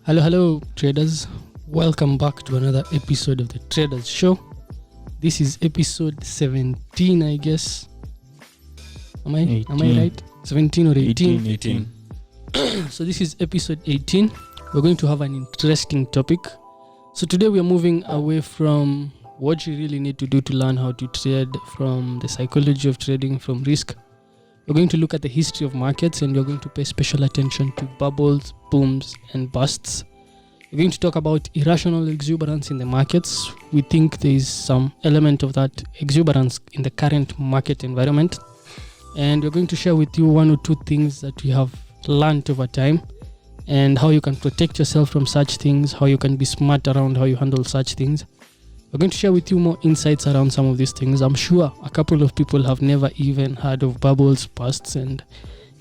Hello, traders. Welcome back to another episode of the Traders Show. This is episode 17, I guess. Am I right? 17 or 18? 18. So this is episode 18. We're going to have an interesting topic. So today we are moving away from what you really need to do to learn how to trade, from the psychology of trading, from risk. We're going to look at the history of markets, and we're going to pay special attention to bubbles, booms, and busts. We're going to talk about irrational exuberance in the markets. We think there is some element of that exuberance in the current market environment. And we're going to share with you one or two things that we have learned over time, and how you can protect yourself from such things, how you can be smart around how you handle such things. We're going to share with you more insights around some of these things. I'm sure a couple of people have never even heard of bubbles, busts, and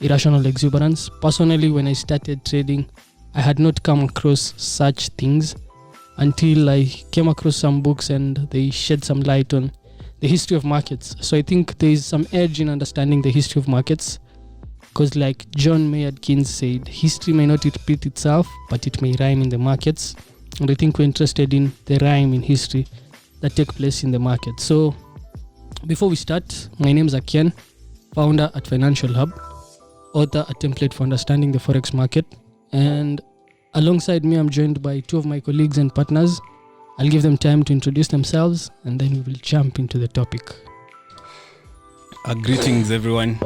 irrational exuberance. Personally, when I started trading, I had not come across such things until I came across some books and they shed some light on the history of markets. So I think there is some edge in understanding the history of markets, because like John Maynard Keynes said, history may not repeat itself, but it may rhyme in the markets. And I think we're interested in the rhyme in history that take place in the market. So before we start, my name is Akian, founder at Financial Hub, author, a template for understanding the forex market. And alongside me, I'm joined by two of my colleagues and partners. I'll give them time to introduce themselves, and then we will jump into the topic. Greetings, everyone.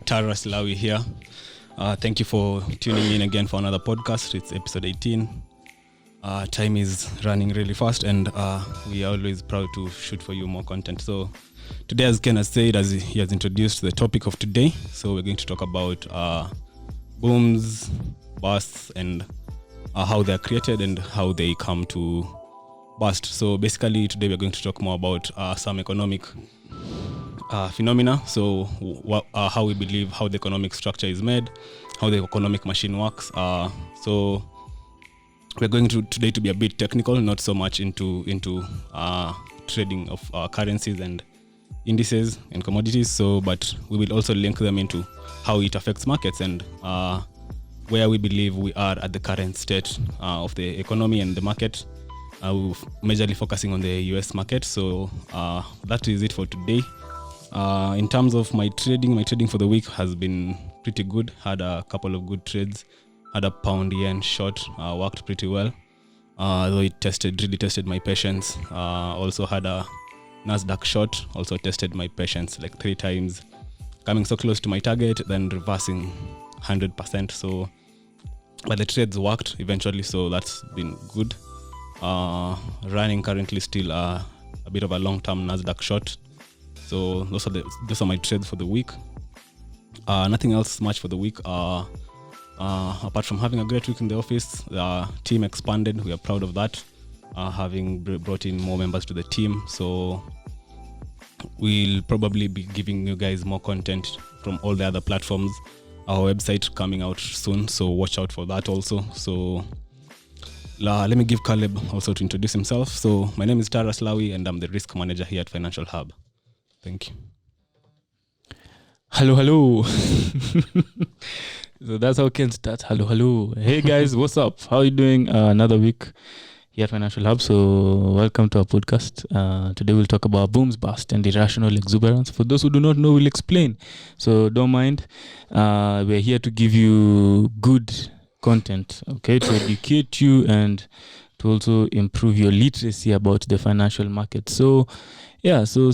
Tara Slawi here. Thank you for tuning in again for another podcast. It's episode 18. Time is running really fast, and we are always proud to shoot for you more content. So today, as Ken has said, as he has introduced the topic of today, so we're going to talk about booms, busts, and how they're created and how they come to bust. So basically, today we're going to talk more about some economic phenomena. So how we believe how the economic structure is made, how the economic machine works. So we're going to today to be a bit technical, not so much into trading of currencies and indices and commodities. So, but we will also link them into how it affects markets and where we believe we are at the current state of the economy and the market. We're majorly focusing on the US market. So that is it for today. In terms of my trading for the week has been pretty good. Had a couple of good trades. Had a pound yen short, worked pretty well. Though it really tested my patience. Also had a Nasdaq short, also tested my patience like 3 times, coming so close to my target, then reversing 100%. So, but the trades worked eventually, so that's been good. Running currently still a bit of a long-term Nasdaq short. So those are my trades for the week. Nothing else much for the week. Apart from having a great week in the office, the team expanded. We are proud of that, having brought in more members to the team. So we'll probably be giving you guys more content from all the other platforms. Our website coming out soon, so watch out for that also. So let me give Caleb also to introduce himself. So my name is Tara Slawi, and I'm the risk manager here at Financial Hub. Thank you. Hello. So that's how Ken starts. Hello. Hey guys, what's up? How are you doing? Another week here at Financial Hub. So welcome to our podcast. Today we'll talk about booms, bust, and irrational exuberance. For those who do not know, we'll explain. So don't mind. We're here to give you good content, okay, to educate you and to also improve your literacy about the financial market. So yeah, so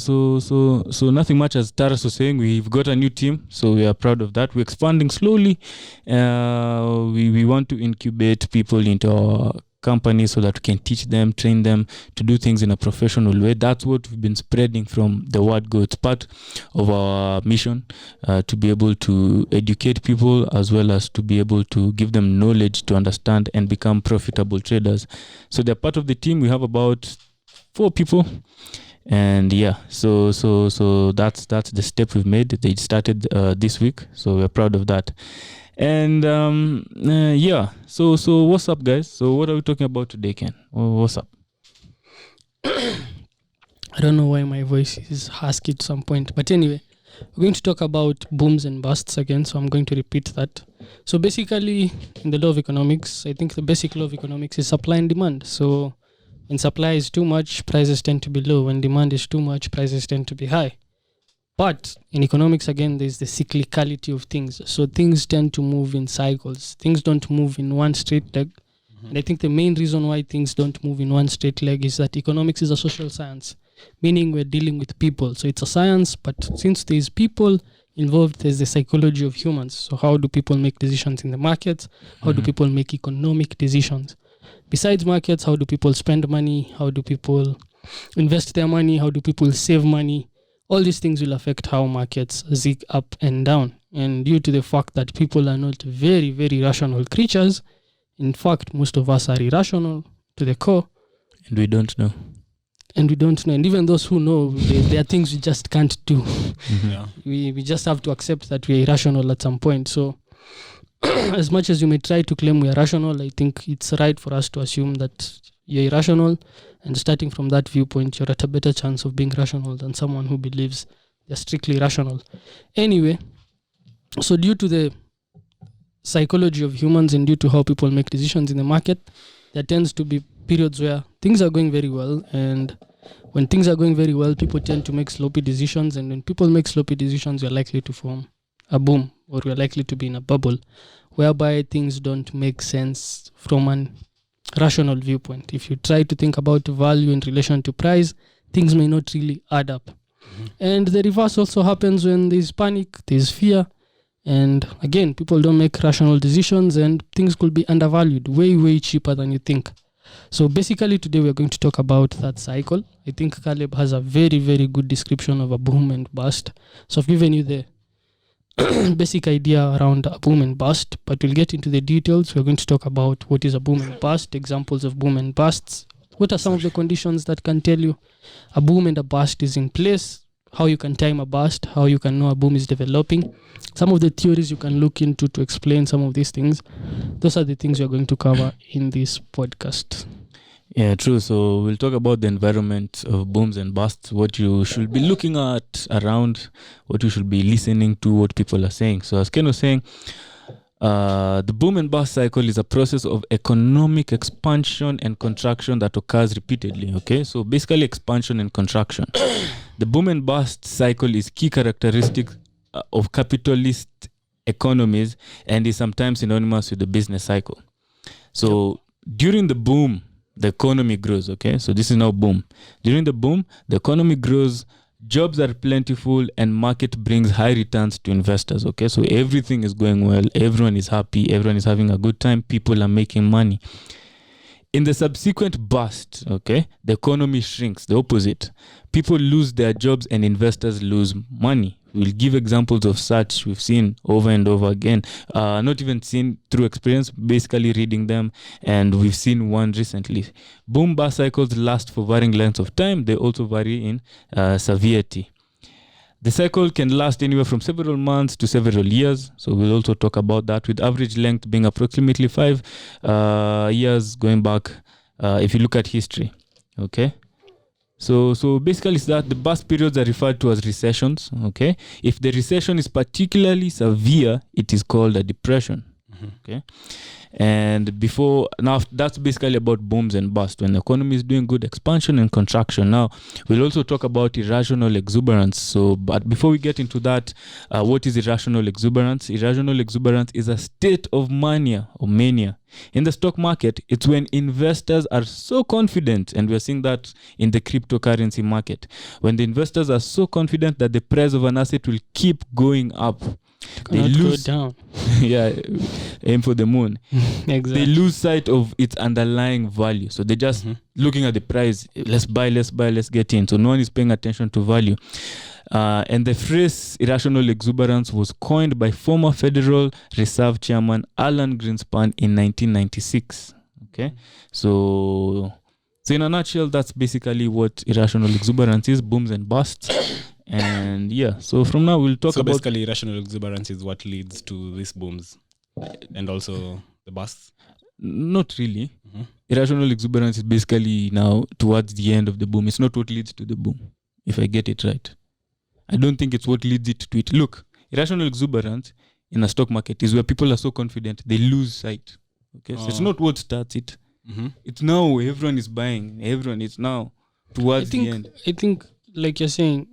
nothing much, as Taras was saying. We've got a new team, so we are proud of that. We're expanding slowly. We want to incubate people into our company so that we can teach them, train them to do things in a professional way. That's what we've been spreading from the word go. It's part of our mission to be able to educate people, as well as to be able to give them knowledge to understand and become profitable traders. So they're part of the team. We have about 4 people. And yeah, so that's the step we've made. They started this week, so we're proud of that. And yeah, so what's up, guys? So what are we talking about today, Ken? What's up? I don't know why my voice is husky at some point, but anyway, We're going to talk about booms and busts again, so I'm going to repeat that. So basically, in the law of economics, I think the basic law of economics is supply and demand. So when supply is too much, prices tend to be low. When demand is too much, prices tend to be high. But in economics, again, there's the cyclicality of things. So things tend to move in cycles. Things don't move in one straight leg. And I think the main reason why things don't move in one straight leg is that economics is a social science, meaning we're dealing with people. So it's a science, but since there's people involved, there's the psychology of humans. So how do people make decisions in the markets? How do people make economic decisions? Besides markets, how do people spend money? How do people invest their money? How do people save money? All these things will affect how markets zig up and down. And due to the fact that people are not very, very rational creatures, in fact, most of us are irrational to the core. And we don't know. And even those who know, there are things we just can't do. Yeah. We just have to accept that we're irrational at some point. So as much as you may try to claim we are rational, I think it's right for us to assume that you're irrational. And starting from that viewpoint, you're at a better chance of being rational than someone who believes they're strictly rational. Anyway, so due to the psychology of humans and due to how people make decisions in the market, there tends to be periods where things are going very well, and when things are going very well, people tend to make sloppy decisions, and when people make sloppy decisions, you're likely to form a boom, or you're likely to be in a bubble whereby things don't make sense from an rational viewpoint. If you try to think about value in relation to price, things may not really add up. And the reverse also happens when there's panic, there's fear. And again, people don't make rational decisions and things could be undervalued, way, way cheaper than you think. So basically today we're going to talk about that cycle. I think Caleb has a very, very good description of a boom and bust. So I've given you the basic idea around a boom and bust, but we'll get into the details. We're going to talk about what is a boom and bust, examples of boom and busts. What are some of the conditions that can tell you a boom and a bust is in place? How you can time a bust, how you can know a boom is developing, some of the theories you can look into to explain some of these things. Those are the things we're going to cover in this podcast. Yeah, true. So we'll talk about the environment of booms and busts, what you should be looking at around, what you should be listening to, what people are saying. So as Ken was saying, the boom and bust cycle is a process of economic expansion and contraction that occurs repeatedly. Okay, so basically expansion and contraction. The boom and bust cycle is key characteristic of capitalist economies and is sometimes synonymous with the business cycle. So during the boom, the economy grows. Okay, so this is now boom. During the boom, the economy grows. Jobs are plentiful and market brings high returns to investors. Okay, so everything is going well. Everyone is happy. Everyone is having a good time. People are making money. In the subsequent bust, okay, the economy shrinks, the opposite. People lose their jobs and investors lose money. We'll give examples of such we've seen over and over again. Not even seen through experience, basically reading them, and we've seen one recently. Boom bust cycles last for varying lengths of time. They also vary in severity. The cycle can last anywhere from several months to several years. So we'll also talk about that, with average length being approximately 5 years going back if you look at history. Okay. So basically it's that the bust periods are referred to as recessions. Okay. If the recession is particularly severe, it is called a depression. Okay. And before now, that's basically about booms and busts. When the economy is doing good, expansion and contraction. Now we'll also talk about irrational exuberance. So but before we get into that, what is irrational exuberance? Irrational exuberance is a state of mania or mania. In the stock market, it's when investors are so confident, and we're seeing that in the cryptocurrency market, when the investors are so confident that the price of an asset will keep going up. They lose down. Yeah, aim for the moon. Exactly. They lose sight of its underlying value. So they're just looking at the price. Let's buy, let's get in. So no one is paying attention to value. And the phrase irrational exuberance was coined by former Federal Reserve Chairman Alan Greenspan in 1996. Okay, so in a nutshell, that's basically what irrational exuberance is: booms and busts. And yeah, so from now we'll talk about. So basically, irrational exuberance is what leads to these booms and also the busts. Not really. Irrational exuberance is basically now towards the end of the boom. It's not what leads to the boom, if I get it right. I don't think it's what leads it to it. Look, irrational exuberance in a stock market is where people are so confident they lose sight. Okay, so it's not what starts it. It's now everyone is buying. Everyone is now towards the end. I think, like you're saying,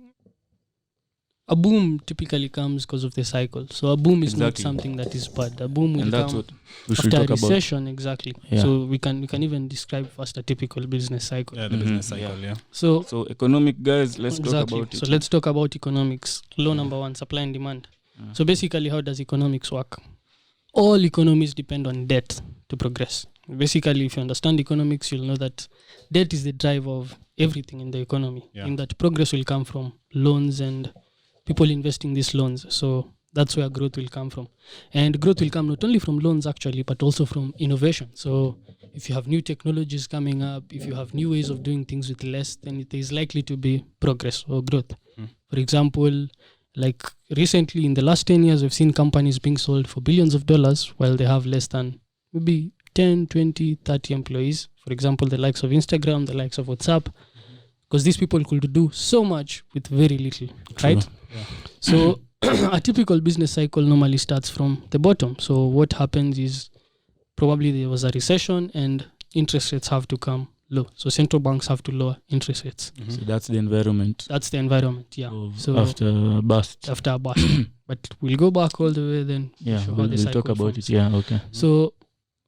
a boom typically comes because of the cycle. So a boom is not something that is bad. A boom will come after a recession, exactly. Yeah. So we can even describe first a typical business cycle. Yeah, the business cycle, yeah. So economic guys, let's talk about it. So let's talk about economics. Law number 1, supply and demand. So basically, how does economics work? All economies depend on debt to progress. Basically, if you understand economics, you'll know that debt is the drive of everything in the economy. Yeah. In that progress will come from loans and people investing these loans. So that's where growth will come from. And growth will come not only from loans actually, but also from innovation. So if you have new technologies coming up, if you have new ways of doing things with less, then it is likely to be progress or growth. For example, like recently in the last 10 years, we've seen companies being sold for billions of dollars while they have less than maybe 10, 20, 30 employees. For example, the likes of Instagram, the likes of WhatsApp, because these people could do so much with very little, right? Yeah. So a typical business cycle normally starts from the bottom. So what happens is probably there was a recession and interest rates have to come low. So central banks have to lower interest rates. So that's the environment. That's the environment, yeah. So after a bust. After a bust. But we'll go back all the way then. Yeah, we'll talk about it. Yeah, okay. So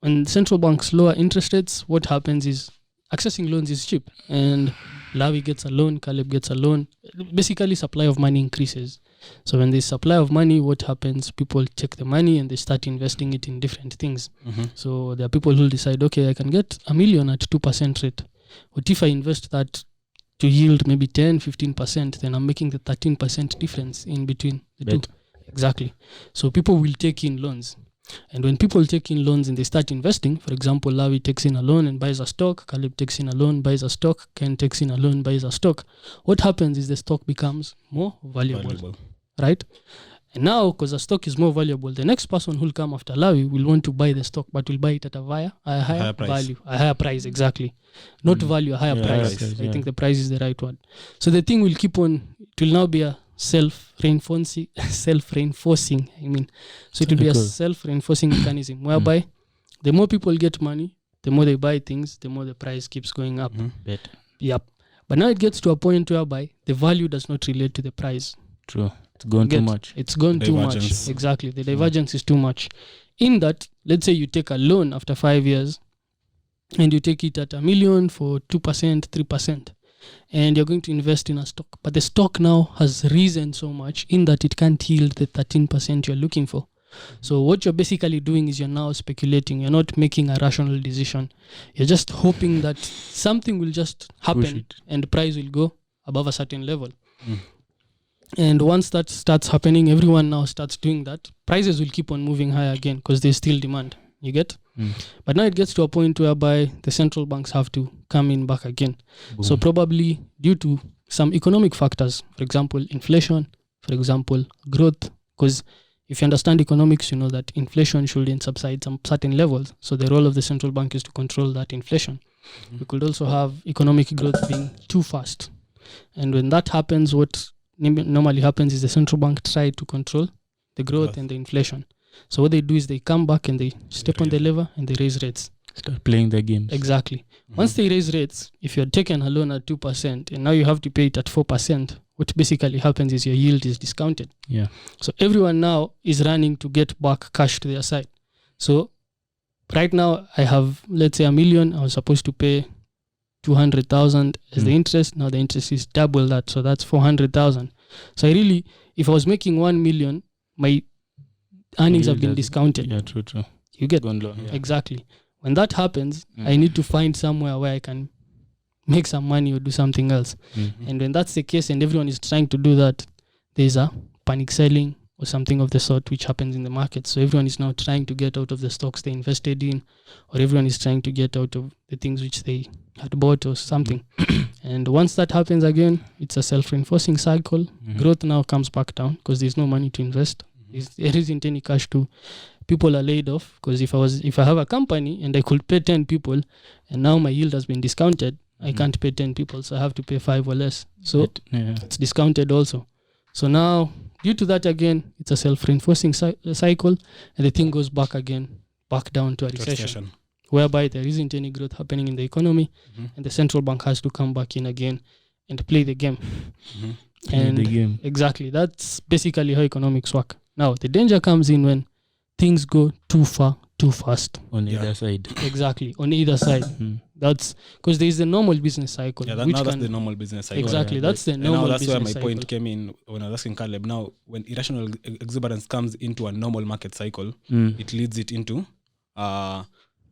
when central banks lower interest rates, what happens is accessing loans is cheap. And Lawi gets a loan, Caleb gets a loan. Basically, supply of money increases. So when there's supply of money, what happens? People take the money and they start investing it in different things. So there are people who decide, okay, I can get $1 million at 2% rate. What if I invest that to yield maybe 10, 15%? Then I'm making the 13% difference in between the two. Exactly. So people will take in loans. And when people take in loans and they start investing, for example, Lawi takes in a loan and buys a stock, Caleb takes in a loan, buys a stock, Ken takes in a loan, buys a stock. What happens is the stock becomes more valuable. Right? And now, because the stock is more valuable, the next person who will come after Lawi will want to buy the stock, but will buy it at a higher value, a higher price, exactly. Not value, a higher price. I think the price is the right one. So the thing will keep on, it will now be a self-reinforcing, so it will be a self-reinforcing mechanism whereby the more people get money, the more they buy things, the more the price keeps going up. Yep. But now it gets to a point whereby the value does not relate to the price. True. It's gone too much. It's gone too much. Exactly. The divergence is too much. In that, let's say you take a loan after 5 years and you take it at $1 million for 2%, 3%. And you're going to invest in a stock. But the stock now has risen so much in that it can't yield the 13% you're looking for. So what you're basically doing is you're now speculating. You're not making a rational decision. You're just hoping that something will just happen and the price will go above a certain level. And once that starts happening, everyone now starts doing that. Prices will keep on moving higher again because there's still demand. You get? But now it gets to a point whereby the central banks have to come in back again. Boom. So probably due to some economic factors, for example, inflation, for example, growth, because if you understand economics, you know that inflation shouldn't subside some certain levels. So the role of the central bank is to control that inflation. We could also have economic growth being too fast. And when that happens, what normally happens is the central bank try to control the growth and the inflation. So what they do is they come back and they step on the lever and they raise rates. Start playing their games. Exactly. Once they raise rates, if you're taking a loan at 2% and now you have to pay it at 4%, what basically happens is your yield is discounted. Yeah. So everyone now is running to get back cash to their side. So right now I have, let's say, $1 million. I was supposed to pay 200,000 as the interest. Now the interest is double that. So that's 400,000. So I really, if I was making 1 million, my earnings have been discounted. Yeah, true. You get low, yeah. Exactly. When that happens, I need to find somewhere where I can make some money or do something else. And when that's the case and everyone is trying to do that, there's a panic selling or something of the sort which happens in the market. So everyone is now trying to get out of the stocks they invested in, or everyone is trying to get out of the things which they had bought or something. And once that happens again, it's a self-reinforcing cycle. Growth now comes back down because there's no money to invest. There isn't any cash to, people are laid off, because if I have a company and I could pay 10 people and now my yield has been discounted, I can't pay 10 people, so I have to pay 5 or less. So it's discounted also. So now, due to that again, it's a self-reinforcing cycle, and the thing goes back down to a recession, whereby there isn't any growth happening in the economy, and the central bank has to come back in again and play the game. And exactly, that's basically how economics work. Now, the danger comes in when things go too far, too fast. On either side. Exactly, on either side. That's because there is the normal business cycle. Yeah, that's the normal business cycle. Exactly, that's the normal business cycle. That's where my point came in when I was asking Caleb. Now, when irrational exuberance comes into a normal market cycle, it leads it into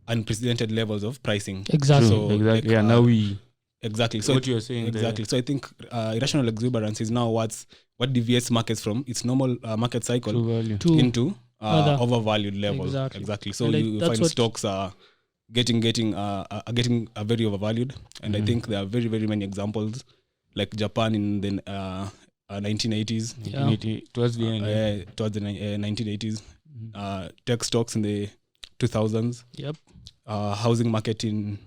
unprecedented levels of pricing. Exactly. So, exactly. Like, now we... Exactly. So what you're saying exactly. There. So I think irrational exuberance is now what deviates markets from its normal market cycle into overvalued levels. Exactly. So you find stocks are getting very overvalued, and I think there are very, very many examples, like Japan in the 1980s. Towards the end. Towards the 1980s. Tech stocks in the 2000s. Yep. Housing market in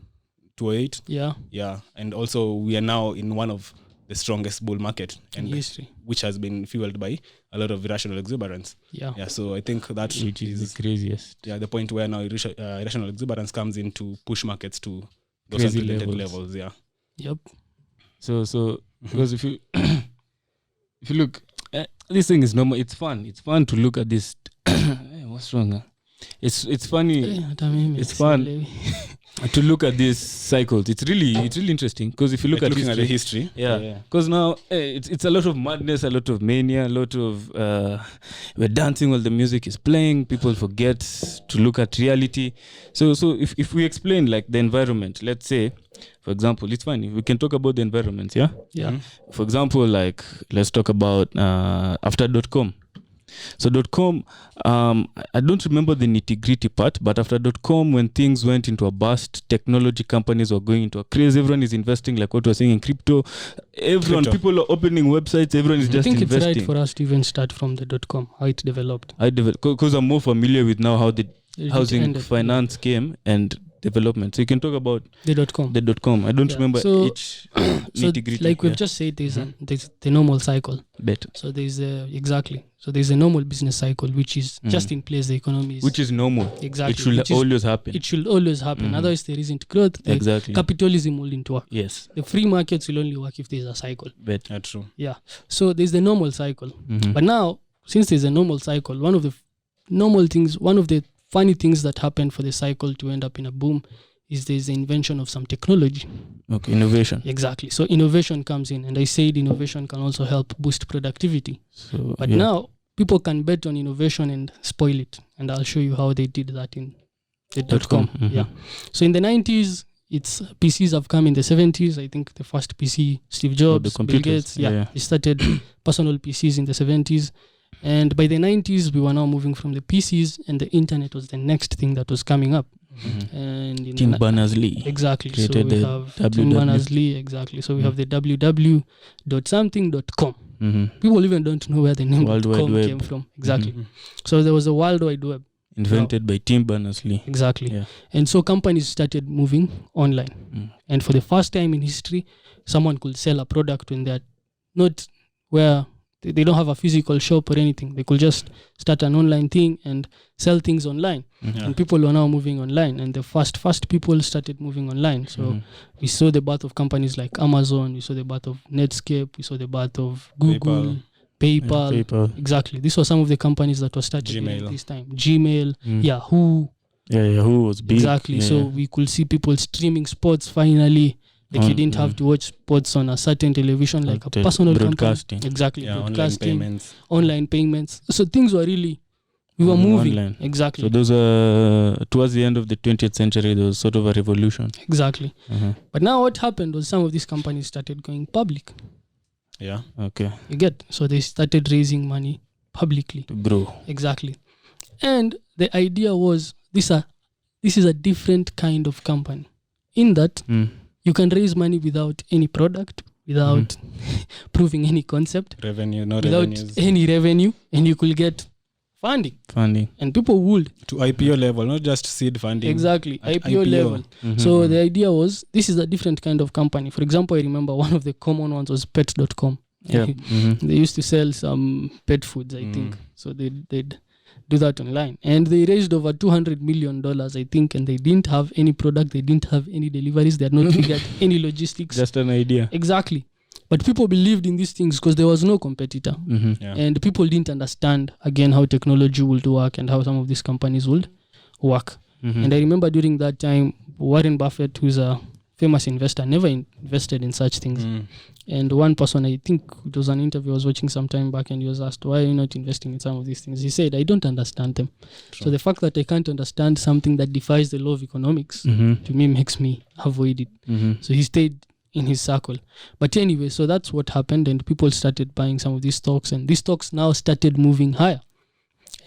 2008. Yeah. And also we are now in one of the strongest bull market in history, which has been fueled by a lot of irrational exuberance. Yeah. So I think that which is the craziest. Yeah, the point where now irrational exuberance comes in to push markets to those unprecedented levels. Yeah. Yep. So because if you look, this thing is normal. It's fun. It's fun to look at this. What's wrong? Huh? It's funny. It's fun to look at these cycles. It's really interesting because if you look at the history, because now it's a lot of madness, a lot of mania, a lot of we're dancing while the music is playing. People forget to look at reality. So if we explain like the environment, let's say, for example, it's fine. We can talk about the environment, yeah. For example, like let's talk about after .com. So .com, I don't remember the nitty-gritty part, but after .com, when things went into a bust, technology companies were going into a craze. Everyone is investing, like what we're saying in crypto. People are opening websites. Everyone is just investing. I think it's right for us to even start from the .com, how it developed. Because I'm more familiar with now how the housing finance came and development. So you can talk about the .com. I don't remember each nitty-gritty. Like we've just said, there's the normal cycle. Better. So there's a normal business cycle which is just in place. The economy is, which is normal. Exactly. It should always happen. It should always happen. Otherwise there isn't growth. Exactly. Capitalism wouldn't work. Yes. The free markets will only work if there's a cycle. Better. True. Yeah. So there's the normal cycle. But now, since there's a normal cycle, one of the funny things that happened for the cycle to end up in a boom is there's the invention of some technology. Okay, innovation. Exactly. So innovation comes in, and I said innovation can also help boost productivity. But now people can bet on innovation and spoil it, and I'll show you how they did that in the .com. Yeah. So in the 90s, PCs have come in the 70s. I think the first PC, Steve Jobs, Bill Gates, they started personal PCs in the 70s. And by the 90s, we were now moving from the PCs, and the internet was the next thing that was coming up. And in Tim Berners-Lee. Exactly. So we have Tim Berners-Lee. Exactly. So we have the www.something.com. People even don't know where the name .com came from. Exactly. So there was a World Wide Web. Invented by Tim Berners-Lee. Exactly. Yeah. And so companies started moving online. And for the first time in history, someone could sell a product when they're not where they don't have a physical shop or anything. They could just start an online thing and sell things online. And people are now moving online. And the first people started moving online. So we saw the birth of companies like Amazon. We saw the birth of Netscape. We saw the birth of Google, PayPal. Exactly. These were some of the companies that were started at this time. Gmail, Yahoo. Yeah, Yahoo was big. Exactly. So we could see people streaming sports finally. Like you didn't have to watch sports on a certain television, like a personal broadcasting. Company. Exactly. Yeah, broadcasting, online payments. So things were really, we were moving. Online. Exactly. So those towards the end of the 20th century, there was sort of a revolution. Exactly. But now what happened was some of these companies started going public. Yeah. Okay. You get, so they started raising money publicly. To grow. Exactly. And the idea was, this is a different kind of company. In that, you can raise money without any product, without proving any concept, without any revenue, and you could get funding. And people would. To IPO level, not just seed funding. Exactly, IPO level. So the idea was, this is a different kind of company. For example, I remember one of the common ones was pet.com. Yeah. Mhm. They used to sell some pet foods, I think. So they'd do that online. And they raised over $200 million, I think, and they didn't have any product. They didn't have any deliveries. They had not figured any logistics. Just an idea. Exactly. But people believed in these things because there was no competitor. Yeah. And people didn't understand, again, how technology would work and how some of these companies would work. And I remember during that time, Warren Buffett, who's a famous investor, never invested in such things. And one person, I think it was an interview I was watching some time back, and he was asked, why are you not investing in some of these things? He said, I don't understand them. Sure. So the fact that I can't understand something that defies the law of economics, to me, makes me avoid it. So he stayed in his circle. But anyway, so that's what happened, and people started buying some of these stocks, and these stocks now started moving higher.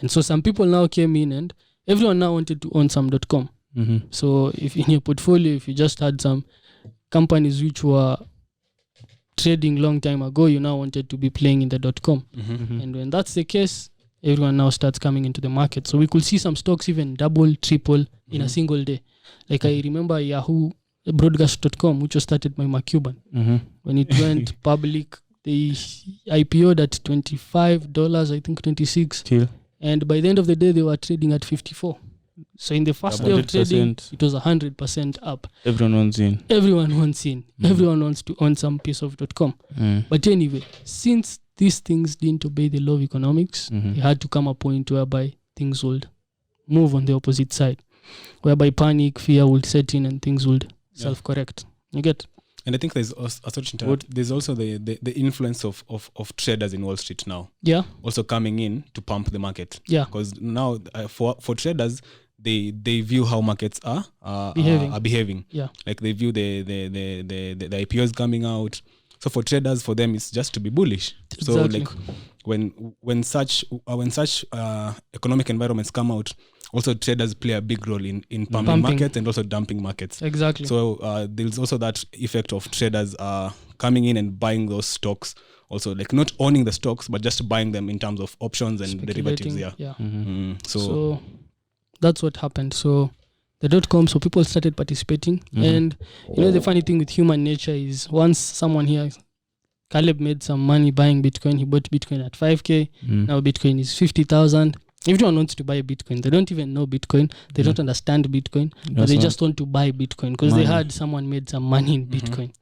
And so some people now came in, and everyone now wanted to own some .com. So if in your portfolio, if you just had some companies which were trading long time ago, you now wanted to be playing in the .com. And when that's the case, everyone now starts coming into the market. So we could see some stocks even double, triple in a single day. Like I remember Yahoo Broadcast.com, which was started by Mark Cuban. When it went public, they IPO'd at $25, I think 26. Still. And by the end of the day, they were trading at 54. So in the first day of trading, 100%. it was 100% up. Everyone wants in. Everyone wants in. Everyone wants to own some piece of .com. But anyway, since these things didn't obey the law of economics, it had to come a point whereby things would move on the opposite side, whereby panic, fear would set in, and things would self-correct. You get? And I think there's there's also the influence of traders in Wall Street now. Yeah. Also coming in to pump the market. Yeah. Because now for traders, they view how markets are behaving. Yeah. Like they view the IPOs coming out. So for traders, for them, it's just to be bullish. Exactly. So like when such economic environments come out, also traders play a big role in pumping markets and also dumping markets. Exactly. So there's also that effect of traders coming in and buying those stocks. Also, like not owning the stocks, but just buying them in terms of options and derivatives. Yeah. So that's what happened. So the .com, so people started participating. And you know, the funny thing with human nature is once someone here, Caleb, made some money buying Bitcoin, he bought Bitcoin at 5K. Now Bitcoin is 50,000. Everyone wants to buy Bitcoin. They don't even know Bitcoin. They don't understand Bitcoin. But they just want to buy Bitcoin because they heard someone made some money in Bitcoin.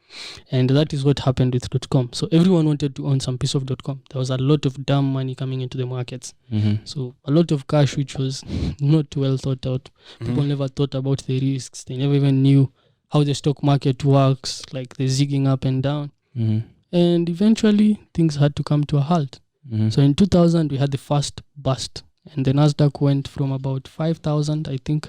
And that is what happened with .com. So everyone wanted to own some piece of .com. There was a lot of dumb money coming into the markets. So a lot of cash which was not well thought out. People never thought about the risks. They never even knew how the stock market works, like the zigging up and down. And eventually things had to come to a halt. So in 2000, we had the first bust. And the Nasdaq went from about 5,000, I think,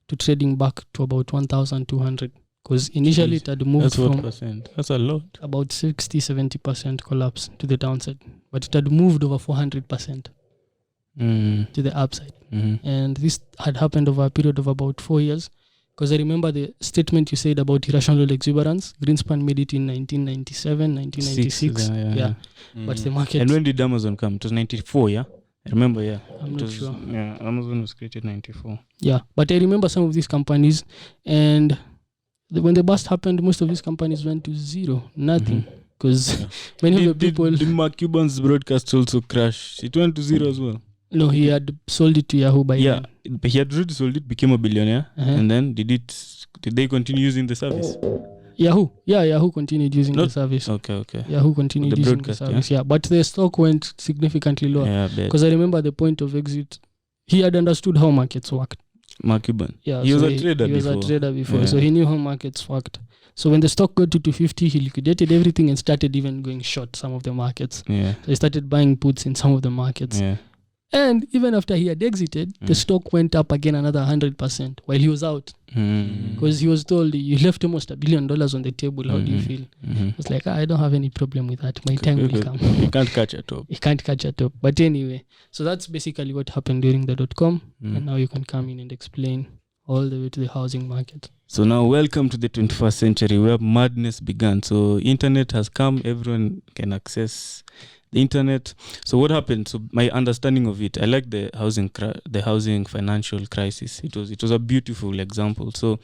to trading back to about 1,200. Because initially it had moved from That's a lot. about 60-70% collapse to the downside. But it had moved over 400% to the upside. And this had happened over a period of about 4 years. Because I remember the statement you said about irrational exuberance. Greenspan made it in 1997, 1996. Yeah. But the market... And when did Amazon come? It was 94, yeah? I remember, yeah. I'm not sure. Yeah, Amazon was created in 94. Yeah, but I remember some of these companies, and when the bust happened, most of these companies went to zero, nothing. Because many of the people... Did Mark Cuban's broadcast also crash? It went to zero as well? No, he had sold it to Yahoo by then. But he had already sold it, became a billionaire, and then did they continue using the service? Yahoo continued using the service. Okay. Yahoo continued using the service, but the stock went significantly lower. Yeah, because I remember the point of exit, he had understood how markets worked. Mark Cuban. Yeah, he was a trader before, so he knew how markets worked. So when the stock got to 250, he liquidated everything and started even going short some of the markets. Yeah. So he started buying puts in some of the markets. Yeah. And even after he had exited, the stock went up again another 100% while he was out. Because he was told, you left almost $1 billion on the table. How do you feel? I was like, I don't have any problem with that. My time will come. You can't catch a top. You can't catch a top. But anyway, so that's basically what happened during the .com. And now you can come in and explain all the way to the housing market. So now welcome to the 21st century where madness began. So internet has come, everyone can access the internet. So what happened? So my understanding of it, I like the housing financial crisis. It was a beautiful example. So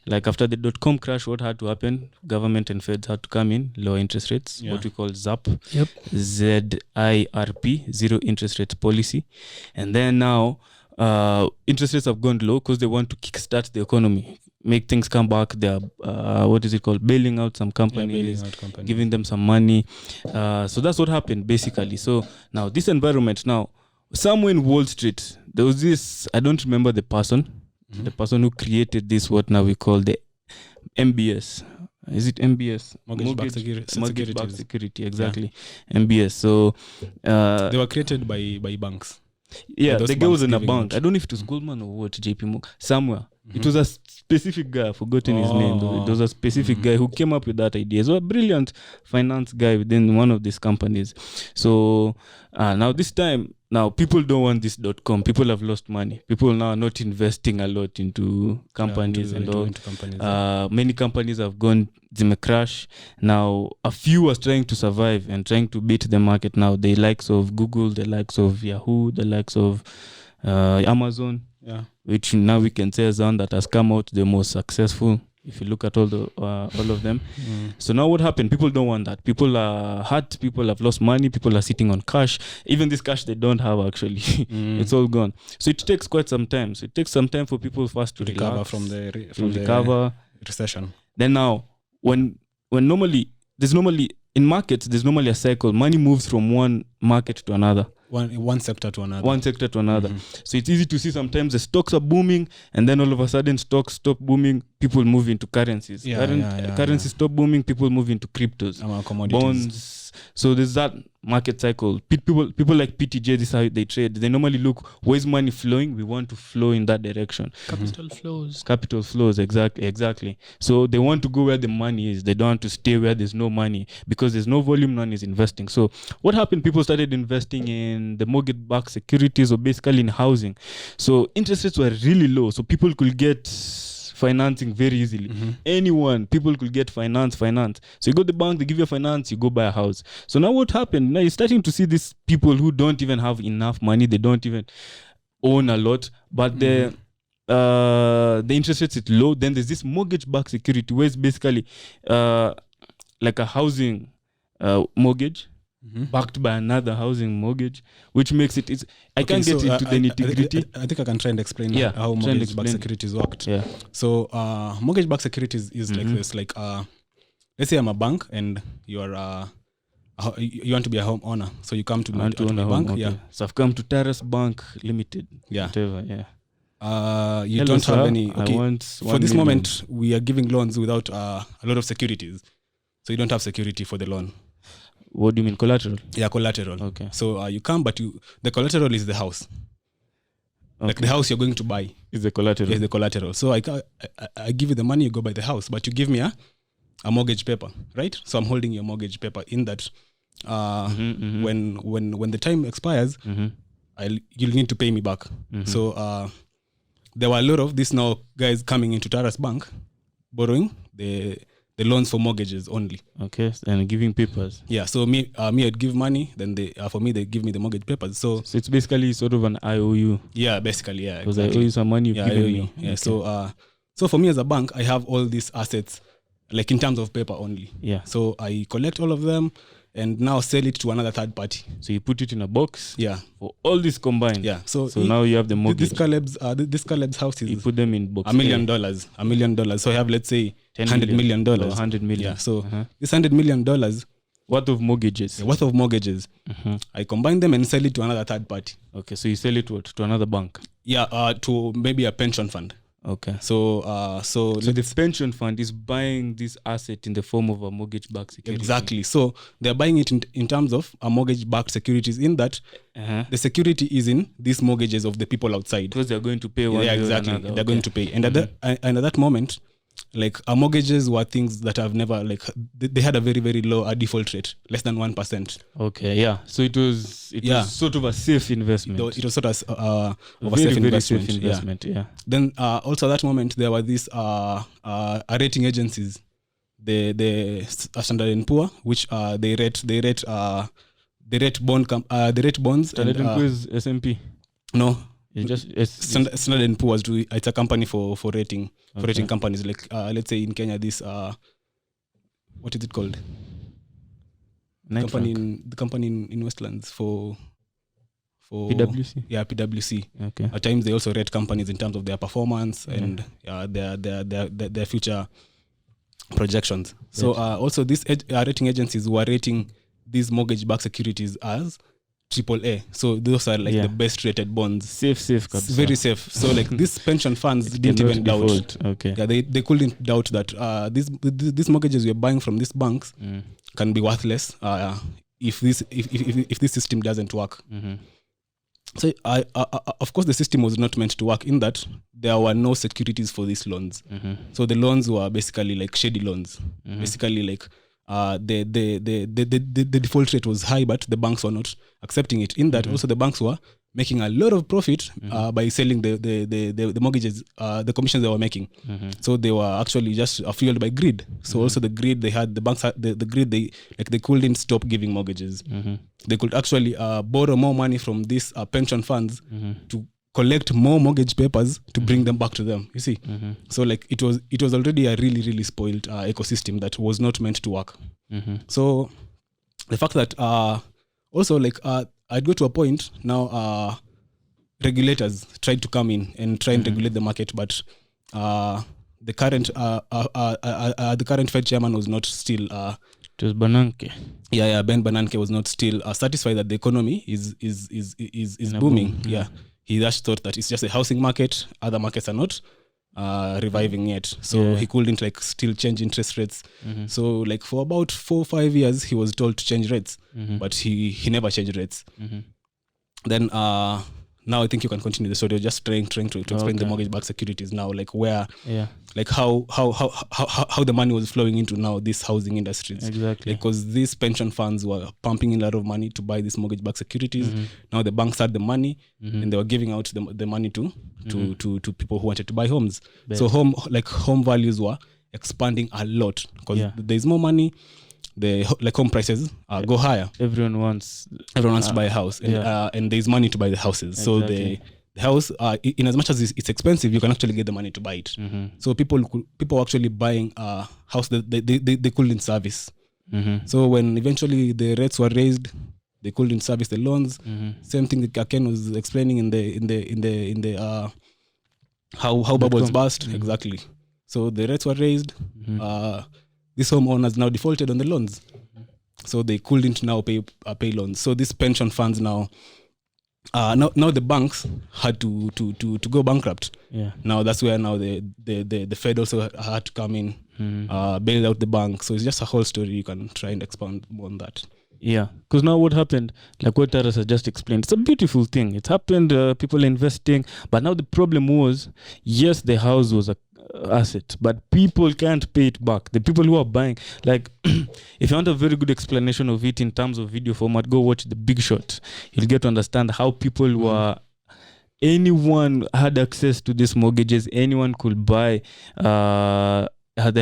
like after the .com crash, what had to happen? Government and feds had to come in, lower interest rates, what we call ZIRP, ZIRP, zero interest rates policy. And then now interest rates have gone low because they want to kickstart the economy, make things come back. They're bailing out some companies, giving them some money. So that's what happened basically. So now this environment, now somewhere in Wall Street, there was this, I don't remember the person who created this, what now we call the MBS. Is it MBS? Mortgage-backed security, exactly. Yeah. MBS. So they were created by banks. Yeah, the guy was in a bank. I don't know if it was Goldman or what, JP Morgan, somewhere. It was a specific guy, I've forgotten his name. It was a specific guy who came up with that idea. So a brilliant finance guy within one of these companies. So now this time, now people don't want this .com. People have lost money. People now are not investing a lot into companies and all. Many companies have gone crash. Now a few are trying to survive and trying to beat the market now. The likes of Google, the likes of Yahoo, the likes of Amazon. Yeah. Which now we can say is one that has come out the most successful if you look at all of them. So now what happened? People don't want that. People are hurt. People have lost money. People are sitting on cash. Even this cash they don't have actually. It's all gone. So it takes quite some time. So it takes some time for people first to recover relax, from the recession. Then now when normally in markets there's normally a cycle. Money moves from one market to another. One sector to another. So it's easy to see sometimes the stocks are booming and then all of a sudden stocks stop booming, people move into currencies. Currencies stop booming, people move into cryptos, bonds. So there's that market cycle. People like PTJ, this is how they trade. They normally look, where's money flowing? We want to flow in that direction. Capital flows, exactly. So they want to go where the money is. They don't want to stay where there's no money because there's no volume, none is investing. So what happened? People started investing in the mortgage-backed securities or basically in housing. So interest rates were really low. So people could get financing very easily. People could get finance. So you go to the bank, they give you finance, you go buy a house. So now what happened? Now you're starting to see these people who don't even have enough money, they don't even own a lot, but the interest rates is low. Then there's this mortgage-backed security where it's basically like a housing mortgage backed by another housing mortgage, which makes it. I can't get into the nitty-gritty. I think I can try and explain how mortgage-backed securities worked. Yeah. So mortgage-backed securities is like this. Like let's say I'm a bank and you are you want to be a homeowner, so you come to my bank. Okay. Yeah. So I've come to Terrace Bank Limited. Yeah. Whatever. Yeah. You don't have any. Okay. For this moment, we are giving loans without a lot of securities, so you don't have security for the loan. What do you mean, collateral? Yeah, collateral. Okay. So you come, but the collateral is the house. Okay. Like the house you're going to buy is the collateral. Is the collateral. So I give you the money, you go buy the house, but you give me a mortgage paper, right? So I'm holding your mortgage paper in that. When the time expires, you'll need to pay me back. So there were a lot of these now guys coming into Taras Bank, borrowing the loans for mortgages only. Okay, and giving papers. Yeah, so me I'd give money, then for me they give me the mortgage papers. So it's basically sort of an IOU. Yeah, basically, yeah. Because I owe you some money, you've given me. Yeah, okay. So for me as a bank, I have all these assets, like in terms of paper only. Yeah. So I collect all of them and now sell it to another third party. So you put it in a box. Yeah. For all this combined. Yeah. So now you have the mortgage. This Caleb's house is. You put them in box. $1 million. $1 million. So I have, let's say, $100 million. $100 million. Yeah. So this $100 million worth of mortgages. I combine them and sell it to another third party. Okay. So you sell it to another bank. Yeah. To maybe a pension fund. Okay. So the pension fund is buying this asset in the form of a mortgage-backed security. Exactly. So they're buying it in terms of a mortgage-backed securities, in that the security is in these mortgages of the people outside. Because they're going to pay one. Yeah, exactly. They're going to pay. And at that moment, like mortgages were things that have never like they had a very very low default rate, less than 1%. Okay, yeah. So it was sort of a safe investment. It was sort of a very, safe very investment. safe investment. Yeah. Then also at that moment there were these rating agencies, the Standard and Poor, which they rate bonds. Standard and Poor is S&P. No. Standard and Poor's it's a company for rating companies, like let's say in Kenya this what is it called? The company in Westlands for PwC. Yeah, PwC. Okay. At times they also rate companies in terms of their performance and their future projections. So also these rating agencies were rating these mortgage-backed securities as AAA. So those are like the best rated bonds. Safe. Very safe. So like these pension funds didn't even doubt. Okay. Yeah, they couldn't doubt that these mortgages we're buying from these banks can be worthless if this system doesn't work. Mm-hmm. So of course the system was not meant to work in that there were no securities for these loans. Mm-hmm. So the loans were basically like shady loans. Mm-hmm. Basically like the default rate was high, but the banks were not accepting it. In that, also the banks were making a lot of profit by selling the mortgages, the commissions they were making. Mm-hmm. So they were actually just fueled by greed. So also the greed they had, the banks had the greed they couldn't stop giving mortgages. Mm-hmm. They could actually borrow more money from these pension funds to collect more mortgage papers to bring them back to them, you see. Mm-hmm. So like it was already a really really spoiled ecosystem that was not meant to work. Mm-hmm. So the fact that also like I'd go to a point now, regulators tried to come in and try and regulate the market, but the current Fed chairman was not still it was Bernanke. Yeah, Ben Bernanke was not still satisfied that the economy is booming. Boom. Yeah. He just thought that it's just a housing market. Other markets are not reviving yet. So he couldn't like still change interest rates. Mm-hmm. So like for about 4 or 5 years, he was told to change rates, but he never changed rates. Mm-hmm. Then now I think you can continue the story. You're just trying to explain the mortgage-backed securities now, like where, like how the money was flowing into now these housing industries. Exactly. Because these pension funds were pumping in a lot of money to buy these mortgage-backed securities. Mm-hmm. Now the banks had the money, and they were giving out the money to people who wanted to buy homes. So home values were expanding a lot because there's more money. The home prices go higher. Everyone wants to buy a house, and there's money to buy the houses. Exactly. So the house, in as much as it's expensive, you can actually get the money to buy it. Mm-hmm. So people were actually buying a house that they couldn't service. Mm-hmm. So when eventually the rates were raised, they couldn't service the loans. Mm-hmm. Same thing that Ken was explaining in the how bubbles burst. Mm-hmm. Exactly. So the rates were raised. Mm-hmm. These homeowners now defaulted on the loans, so they couldn't now pay loans. So these pension funds now the banks had to go bankrupt. Yeah. Now that's where now the Fed also had to come in, bail out the bank. So it's just a whole story. You can try and expand more on that. Yeah, because now what happened, like what Taras has just explained, it's a beautiful thing. It happened, people investing, but now the problem was, yes, the house was a asset, but people can't pay it back. The people who are buying, like if you want a very good explanation of it in terms of video format, go watch The Big Short. You'll get to understand how people were, anyone had access to these mortgages, anyone could buy the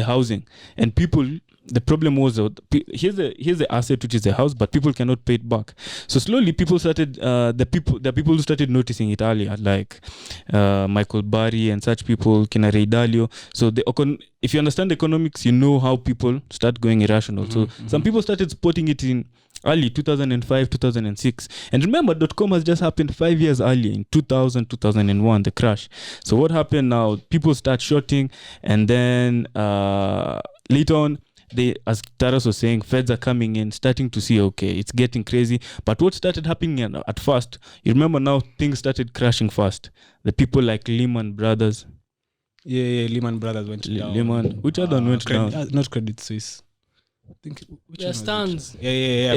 housing, and people, the problem was here's the asset, which is the house, but people cannot pay it back. So slowly people started the people who started noticing it earlier, like Michael Burry and such people, Kina Ray Dalio. So if you understand economics, you know how people start going irrational. So some people started spotting it in early 2005, 2006. And remember, .com has just happened 5 years earlier in 2000, 2001, the crash. So what happened now? People start shorting, and then later on, as Taras was saying, Feds are coming in, starting to see, okay, it's getting crazy. But what started happening at first, you remember now things started crashing fast. The people like Lehman Brothers. Yeah, Lehman Brothers went down. Which other one went down? Not Credit Suisse. think which Bear one was it? Stearns. Yeah.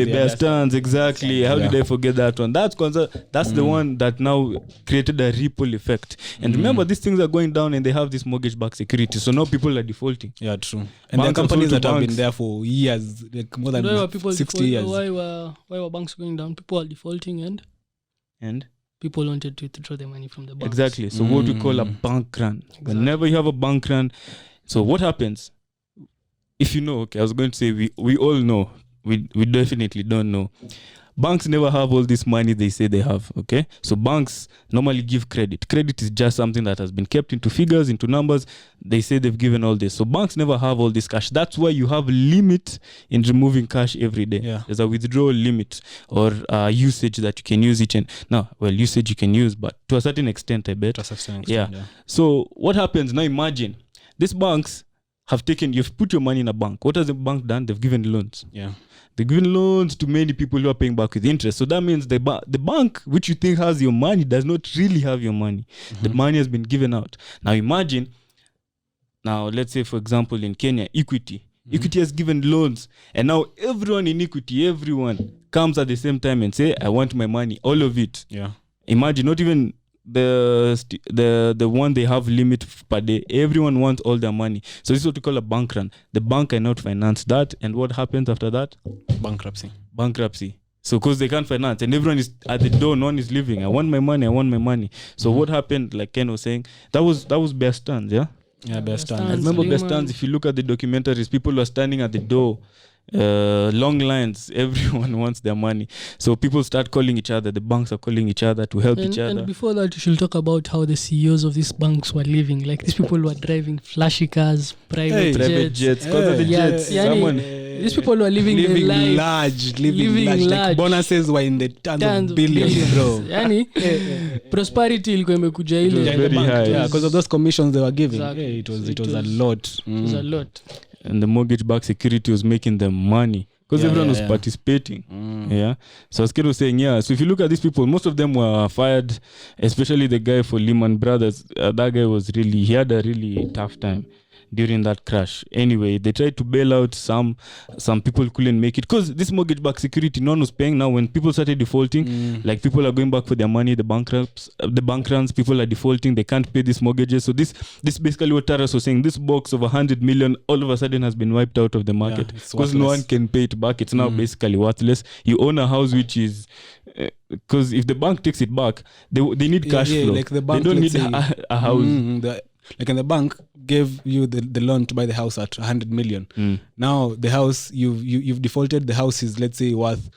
Bear Stearns, exactly. How did I forget that one? That's the one that now created a ripple effect. And remember, these things are going down, and they have this mortgage-backed security. So now people are defaulting. Yeah, true. And there are companies that have been there for years, like more than 60 years. Why were banks going down? People are defaulting And people wanted to withdraw the money from the banks. exactly. So what we call a bank run. Exactly. Whenever you have a bank run, so what happens? If you know, okay, I was going to say we all know. We definitely don't know. Banks never have all this money they say they have, okay? So banks normally give credit. Credit is just something that has been kept into figures, into numbers. They say they've given all this. So banks never have all this cash. That's why you have a limit in removing cash every day. Yeah. There's a withdrawal limit or usage that you can use each and... No, well, usage you can use, but to a certain extent, I bet. To a certain extent, Yeah. So what happens? Now imagine, these banks you've put your money in a bank. What has the bank done? They've given loans. Yeah. They've given loans to many people who are paying back with interest. So that means the bank, which you think has your money, does not really have your money. The money has been given out. Now imagine, let's say, for example, in Kenya, Equity. Equity has given loans. And now everyone in Equity, everyone comes at the same time and say, I want my money, all of it. Yeah. Imagine, not even the one they have limit per day. Everyone wants all their money. So this is what we call a bank run. The bank cannot finance that, and what happens after that? Bankruptcy. So because they can't finance, and everyone is at the door, no one is leaving. I want my money. So what happened? Like Ken was saying, that was Bear Stearns, yeah. Yeah, Bear Stearns. I remember Bear Stearns. If you look at the documentaries, people were standing at the door. Long lines, everyone wants their money, so people start calling each other. The banks are calling each other to help each other. And before that, you should talk about how the CEOs of these banks were living. Like, these people were driving flashy cars, private jets. These people were living large. Like bonuses were in the tons of billions, bro. Prosperity ilikuwa imekuja ile very high. Yeah, because of those commissions they were giving. Exactly. Yeah, it was a lot. It was a lot. And the mortgage-backed security was making them money because everyone was participating. Yeah. So as Kid was saying, so if you look at these people, most of them were fired, especially the guy for Lehman Brothers. That guy he had a really tough time during that crash. Anyway, they tried to bail out some people couldn't make it because this mortgage-backed security, no one was paying. Now when people started defaulting, like people are going back for their money, the bank runs, people are defaulting, they can't pay these mortgages. So this basically what Taras was saying, this box of 100 million all of a sudden has been wiped out of the market because no one can pay it back. It's now basically worthless. You own a house which is because if the bank takes it back, they need cash flow. Like the bank, they don't need a house. Like in the bank gave you the loan to buy the house at 100 million. Now the house you've defaulted, the house is, let's say, worth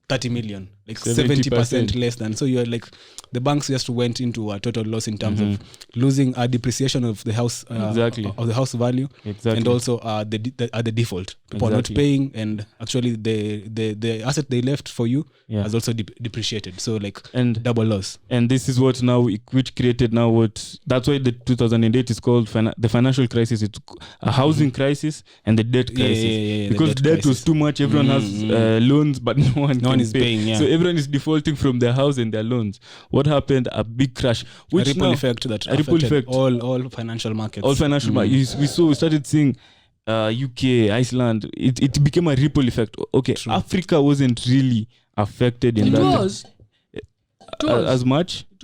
30 million, like 70% less than. So you're like, the banks just went into a total loss in terms of losing a depreciation of the house, of the house value, and also the default. People are not paying, and actually the asset they left for you has also depreciated. So like, and double loss. And this is what now which created now what that's why the 2008 is called the financial crisis. It's a housing crisis and the debt crisis because the debt was too much. Everyone has loans, but no one is paying. So everyone is defaulting from their house and their loans. What happened? A big crash, which a ripple effect that affected all financial markets. All financial markets. We started seeing UK, Iceland. It became a ripple effect. Okay, true. Africa wasn't really affected in that. It was as much. It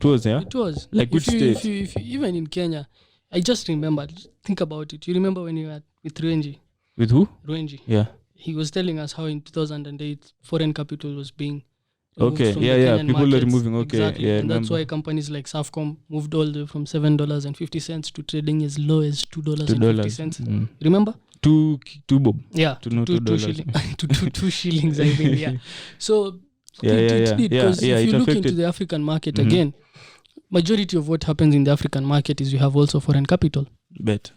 was. Yeah. It was. Like which state? If you even in Kenya, I just remembered. Think about it. You remember when you were with Ruenji? With who? Ruenji. Yeah. He was telling us how in 2008 foreign capital was being okay. People are removing. Okay. Exactly. Yeah, and that's why companies like Safcom moved all the way from $7.50 to trading as low as $2.50. Remember? Two bob. Yeah. $2 shillings. Two shillings. I mean, yeah. So it did, because if you look into the African market again, majority of what happens in the African market is you have also foreign capital. Bet.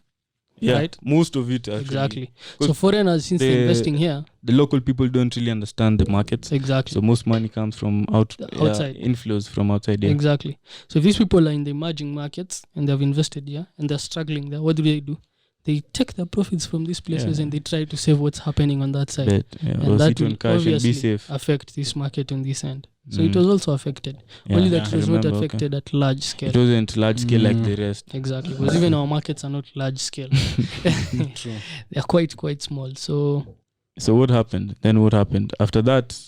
Yeah, right? Most of it actually. Exactly. So foreigners, since they're investing here, the local people don't really understand the markets. Exactly. So most money comes from outside. Inflows from outside. Yeah. Exactly. So if these people are in the emerging markets and they've invested here and they're struggling there, what do? they take their profits from these places Yeah. and they try to save what's happening on that side. Bet. Yeah. And Or that sit will on cash and be obviously safe. affect this market on this end. So it Mm. was also affected. Yeah, Only that I it was not remember, okay. affected at large scale. It wasn't large scale like the rest. Exactly, because even our markets are not large scale. True. They're quite small. So So what happened? Then what happened? After that,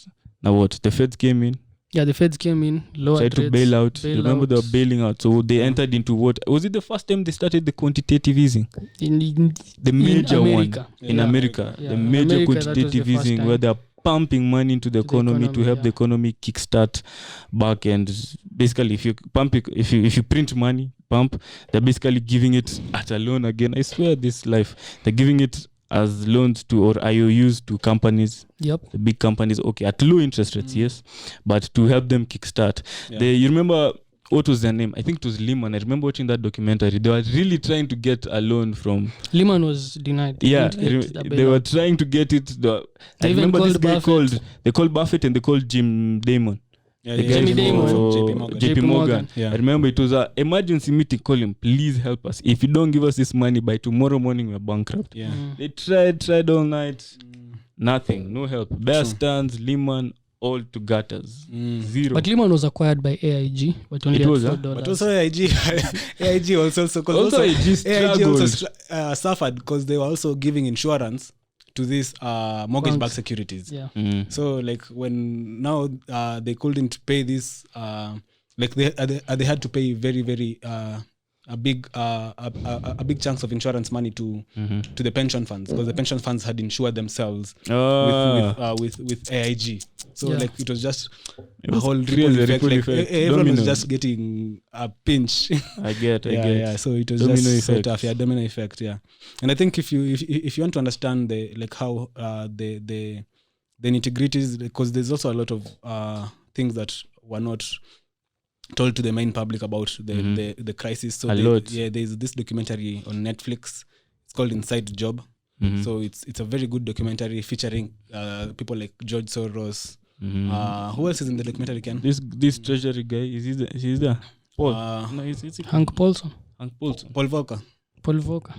now what? The feds came in, yeah, the feds came in, lowered tried to rates, bail out. Remember they were bailing out. So they entered into what? Was it the first time they started the quantitative easing? in The major America. one in Yeah. America. Yeah. The In major America, that was the quantitative first easing time. where they're pumping money into the To the economy to economy, help yeah. the economy kickstart back. And basically, if you pump it, if you print money, pump, they're basically giving it at a loan again. I swear, this life, they're giving it as loans to or IOUs to companies, Yep. the big companies, okay, at low interest rates, yes, but to help them kickstart. Yeah. You remember what was their name? I think it was Lehman. I remember watching that documentary. They were really trying to get a loan from. Lehman was denied. Yeah, didn't get the they were bailout. trying to get it. I They even remember this called guy Buffett. they called Buffett and they called Jim Damon. Yeah, The yeah, guy Jimmy for Damon. JP Morgan. JP Morgan. Yeah. I remember it was an emergency meeting. Call him, please help us. If you don't give us this money by tomorrow morning, we're bankrupt. Yeah. They tried all night. Nothing, no help. Bear True. Stearns, Lehman, all to gutters. Zero. But Lehman was acquired by AIG, but only It at was, huh? $4. But also AIG also cause Also, AIG struggled. suffered because they were also giving insurance to these mortgage-backed Banks. securities. Yeah. So like when now they couldn't pay this, like they had to pay very a big chunks of insurance money to the pension funds because the pension funds had insured themselves with AIG. So Yeah. like it was just It a was whole crazy, ripple effect. ripple Like effect. everyone Domino. was just getting a pinch. I get. Yeah. So it was Domino just so effect. tough. Yeah, domino effect. Yeah, and I think if you want to understand the like how the nitty-gritties, because there's also a lot of things that were not told to the main public about the crisis. So there's this documentary on Netflix. It's called Inside Job. So it's a very good documentary featuring people like George Soros. Who else is in the documentary, Ken? This treasury guy is there. Paul. No, it's Hank Paulson, Hank Paulson. Paul Volcker. Paul Volcker.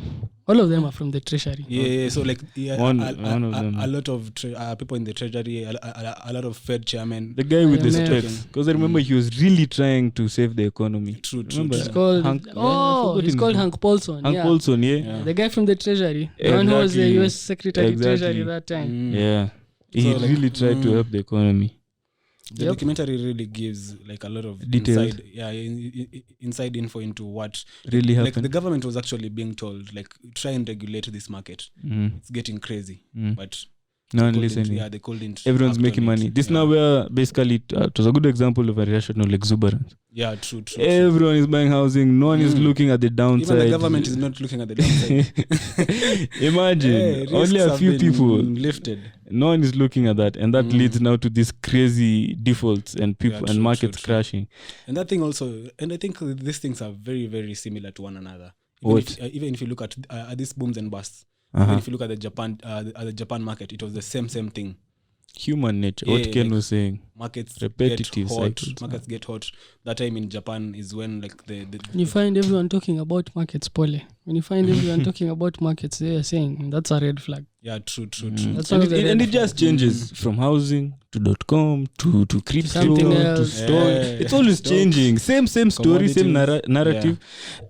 All of them are from the treasury. Yeah, so like One of them. a lot of people in the treasury, a lot of Fed chairmen. The guy with the IMF. specs. Because I remember he was really trying to save the economy. True. Remember? It's called Hank- I oh, forgot he's his called name. Hank Paulson. Hank yeah. Paulson, yeah. Yeah. The guy from the treasury, the one who was the Exactly. US Secretary Exactly. Treasury that time. Yeah. He So, like, really tried to help the economy. The Yep. documentary really gives like a lot of Detailed. inside info into what Really like happened. the government was actually being told, like, try and regulate this market. It's getting crazy, but No one couldn't- listening. Yeah, they couldn't. Everyone's act making on it. money. This Yeah. now where basically it was a good example of irrational exuberance. Yeah, true. Everyone is buying housing. No one is looking at the Even downside. the government is not looking at the downside. Imagine Hey, only risks a have few been people. lifted. No one is looking at that, and that leads now to these crazy defaults and people Yeah, and true, markets true. crashing. And that thing also, and I think these things are very, very similar to one another. What? Even if you look at these booms and busts, Uh-huh. even if you look at the Japan market, it was the same thing. Human nature. Yeah, What Ken like- was saying. Markets Repetitive get hot. cycles. Markets get hot. That time in Japan is when like the When you find everyone talking about markets, Pole. When you find everyone talking about markets, they are saying that's a red flag. yeah, true. That's one of the red And it flags. just changes from housing to .com to crypto something to else. story. Yeah. It's always Stocks, changing. Same story, same commodities. narrative,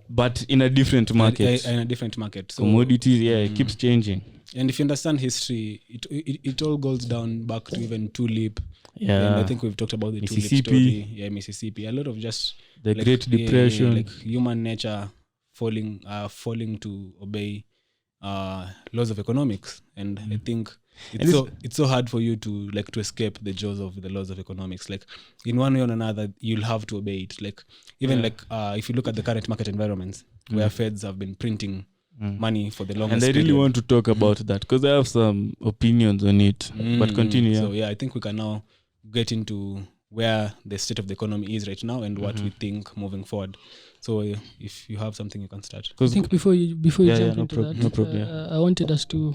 but in a different market. in a different market. So, Commodities, it keeps changing. and if you understand history, it all goes down back to even Tulip. And Yeah, I think we've talked about the Tulip Mississippi. story. Yeah, Mississippi. A lot of just the like, Great Depression. like human nature falling to obey laws of economics. And I think it's so hard for you to escape the jaws of the laws of economics. Like in one way or another, you'll have to obey it. Like even if you look at the current market environments where Feds have been printing money for the longest And I really period. want to talk about that because I have some opinions on it. But continue. So I think we can now get into where the state of the economy is right now and what we think moving forward. So if you have something, you can start. I think before you jump no into prob- that, no problem, I wanted us to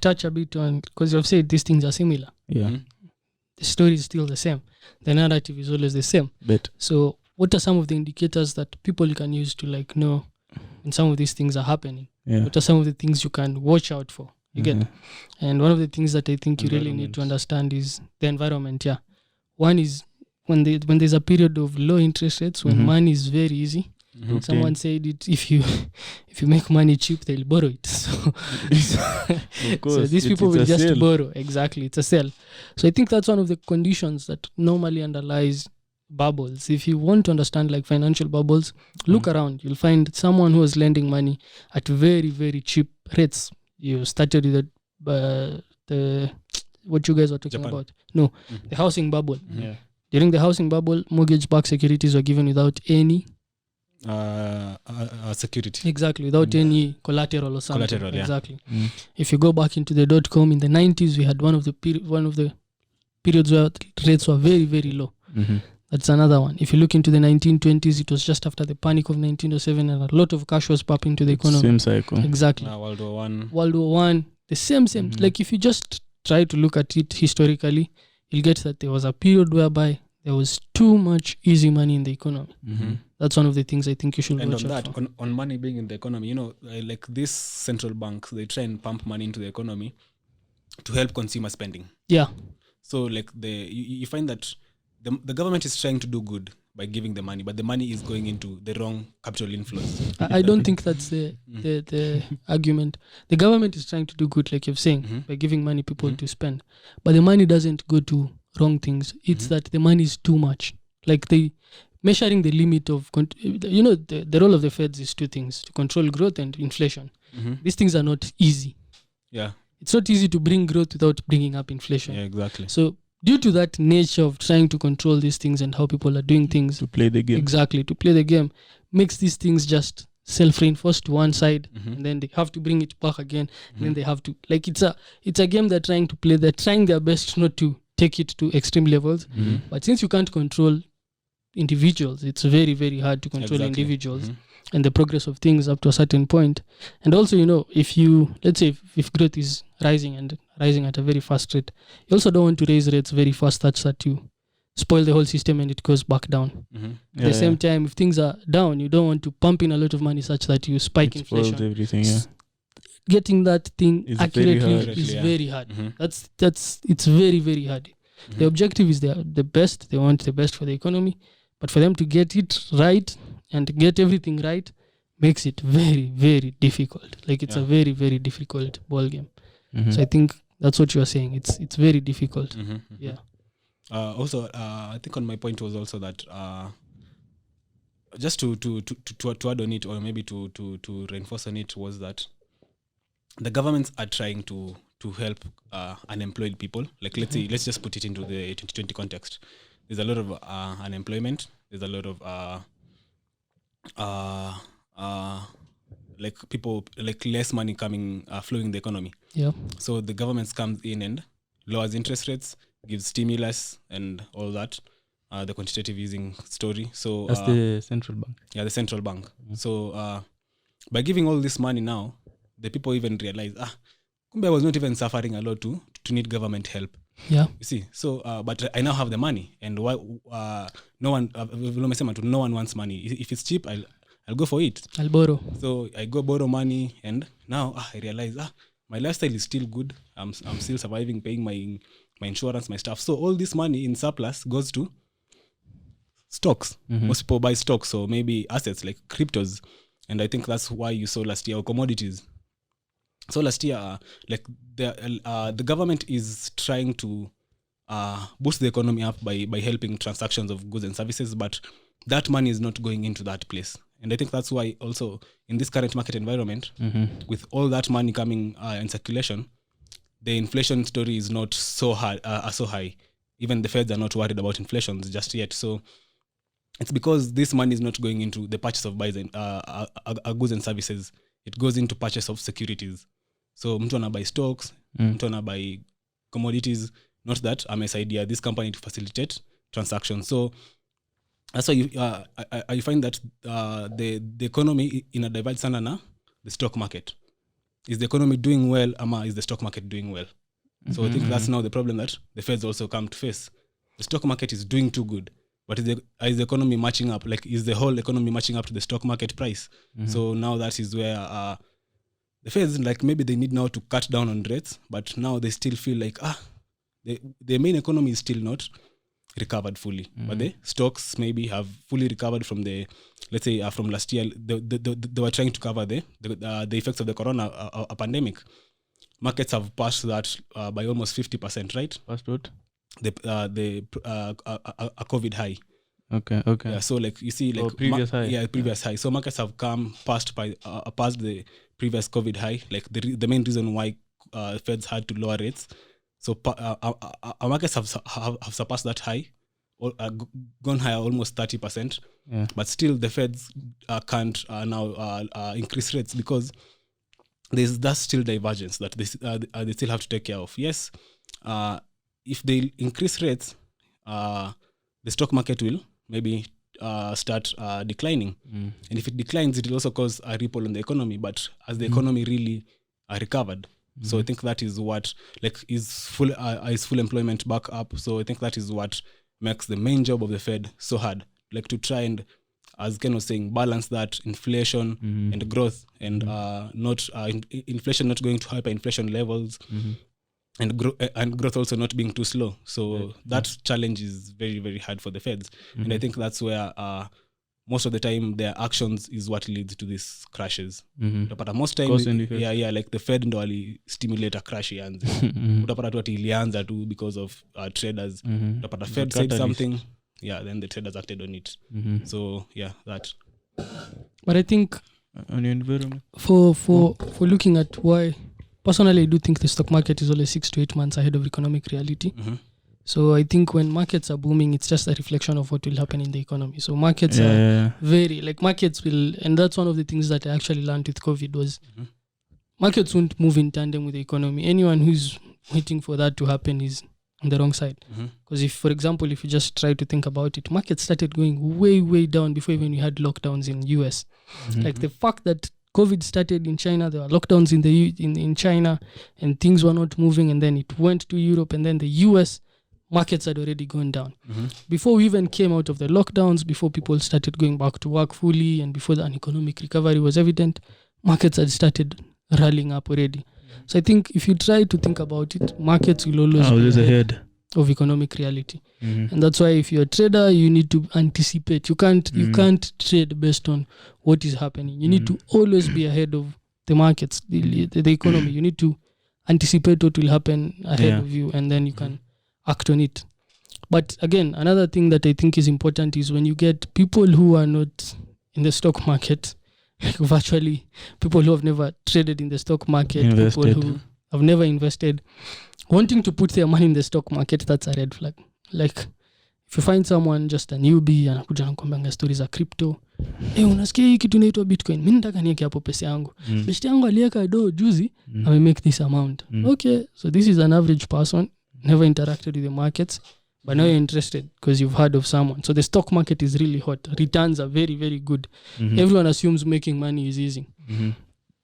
touch a bit on, because you've said these things are similar. Yeah, The story is still the same. The narrative is always the same. but So what are some of the indicators that people can use to know when some of these things are happening? Yeah. What are some of the things you can watch out for? You get? And one of the things that I think you really need to understand is the environment. Yeah. One is when there's a period of low interest rates, when money is very easy. Okay. Someone said it, if you make money cheap, they'll borrow it. So these people will just borrow. Exactly. It's a sell. So I think that's one of the conditions that normally underlies bubbles. If you want to understand like financial bubbles, look around. You'll find someone who is lending money at very, very cheap rates. You started with the what you guys were talking Japan. about. No, the housing bubble. Yeah. During the housing bubble, mortgage-backed securities were given without any security. Exactly, without any collateral or something. Collateral, yeah. Exactly. If you go back into the .com in the 90s, we had one of the periods where rates were very, very low. That's another one. If you look into the 1920s, it was just after the panic of 1907, and a lot of cash was pumped into the economy. Same cycle. Exactly. World War One. World War One. The same. Like if you just try to look at it historically, you'll get that there was a period whereby there was too much easy money in the economy. That's one of the things I think you should watch out for. On money being in the economy, like these central banks, they try and pump money into the economy to help consumer spending. Yeah. So like you find that the government is trying to do good by giving the money, but the money is going into the wrong capital inflows. I don't think that's the argument. The government is trying to do good, like you're saying, by giving money people to spend. But the money doesn't go to wrong things. It's that the money is too much. Like measuring the limit of, the role of the Feds is two things: to control growth and inflation. These things are not easy. Yeah. It's not easy to bring growth without bringing up inflation. Yeah, exactly. So due to that nature of trying to control these things and how people are doing things, To play the game. exactly, to play the game, makes these things just self-reinforced to one side, and then they have to bring it back again, and then they have to, like, it's a game they're trying to play. They're trying their best not to take it to extreme levels, but since you can't control individuals, it's very, very hard to control individuals and the progress of things up to a certain point. And also, if you, let's say if growth is rising at a very fast rate, you also don't want to raise rates very fast such that you spoil the whole system and it goes back down. At the same time, if things are down, you don't want to pump in a lot of money such that you spike inflation. Everything, yeah. Getting that thing It's accurately very hard. is Yeah. very hard. It's very, very hard. The objective is the best. They want the best for the economy, but for them to get it right and get everything right makes it very, very difficult. Like it's a very, very difficult ball game. So I think that's what you are saying. It's very difficult. Yeah. Also, I think on my point was also that just to add on it, or maybe to reinforce on it, was that the governments are trying to help unemployed people. Like let's just put it into the 2020 context. There's a lot of unemployment. There's a lot of like people, like less money coming flowing in the economy. Yeah. So the government comes in and lowers interest rates, gives stimulus and all that. The quantitative easing story. So That's the central bank. Yeah, the central bank. So by giving all this money now, the people even realize, kumbe I was not even suffering a lot to need government help. Yeah. You see, so but I now have the money, and why no one wants money. If it's cheap, I'll go for it. I'll borrow. So I go borrow money, and now I realize my lifestyle is still good. I'm still surviving, paying my insurance, my stuff. So all this money in surplus goes to stocks. Most people buy stocks, so maybe assets like cryptos, and I think that's why you saw last year, or commodities. So last year, like the government is trying to boost the economy up by helping transactions of goods and services, but that money is not going into that place. And I think that's why also in this current market environment, with all that money coming in circulation, the inflation story is not so high. Even the Feds are not worried about inflation just yet. So it's because this money is not going into the purchase of goods and services. It goes into purchase of securities. So mtu anabuy stocks, mtu anabuy commodities, not that amesaidia this company to facilitate transactions. So that's why you find that the economy in a divided sana na the stock market. Is the economy doing well, ama is the stock market doing well? So I think that's now the problem that the Feds also come to face. The stock market is doing too good, but is the economy matching up? Like, is the whole economy matching up to the stock market price? So now that is where the Feds, like, maybe they need now to cut down on rates, but now they still feel like the main economy is still not recovered fully, but the stocks maybe have fully recovered from the, let's say, from last year. They were trying to cover the effects of the corona pandemic. Markets have passed that by almost 50%, right? Passed what? A COVID high. Okay. Yeah, so like you see, like previous high. Yeah, previous high. So markets have come past the previous COVID high. Like the main reason why Feds had to lower rates. So our markets have surpassed that high, or gone higher almost 30%. Yeah. But still, the Feds can't now increase rates because that's still divergence that they still have to take care of. Yes, if they increase rates, the stock market will maybe start declining. And if it declines, it will also cause a ripple on the economy. But as the economy really recovered, so I think that is what, like, is full employment back up. So I think that is what makes the main job of the Fed so hard, like to try and, as Ken was saying, balance that inflation and growth, and not inflation not going to hyperinflation levels, and growth also not being too slow. So that challenge is very, very hard for the Feds, and I think that's where most of the time their actions is what leads to these crashes. But most time, like the Fed ndo stimulate a crash ianze. Utapata tu ati ilianza tu because of traders. Utapata Fed said something, then the traders acted on it. So that. But I think on your environment, for looking at why, personally I do think the stock market is always 6 to 8 months ahead of economic reality. So I think when markets are booming, it's just a reflection of what will happen in the economy. So markets are markets will, and that's one of the things that I actually learned with COVID was markets won't move in tandem with the economy. Anyone who's waiting for that to happen is on the wrong side. Because if, for example, if you just try to think about it, markets started going way, way down before even we had lockdowns in US. Like the fact that COVID started in China, there were lockdowns in China, and things were not moving, and then it went to Europe, and then the US markets had already gone down. Before we even came out of the lockdowns, before people started going back to work fully, and before an economic recovery was evident, markets had started rallying up already. So I think if you try to think about it, markets will always be ahead of economic reality. And that's why if you're a trader, you need to anticipate. You can't trade based on what is happening. You need to always be ahead of the markets, the economy. You need to anticipate what will happen ahead of you, and then you can act on it. But again, another thing that I think is important is when you get people who are not in the stock market, like virtually people who have never traded in the stock market, people who have never invested, wanting to put their money in the stock market, that's a red flag. Like if you find someone just a newbie anakuja nakwambia stories za crypto, unasikia hii kitu inaitwa Bitcoin, mimi nataka niweke hapo pesa yangu. Best yangu aliweka juzi, I make this amount. Okay, so this is an average person, never interacted with the markets, but now you're interested because you've heard of someone. So the stock market is really hot. Returns are very, very good. Everyone assumes making money is easy.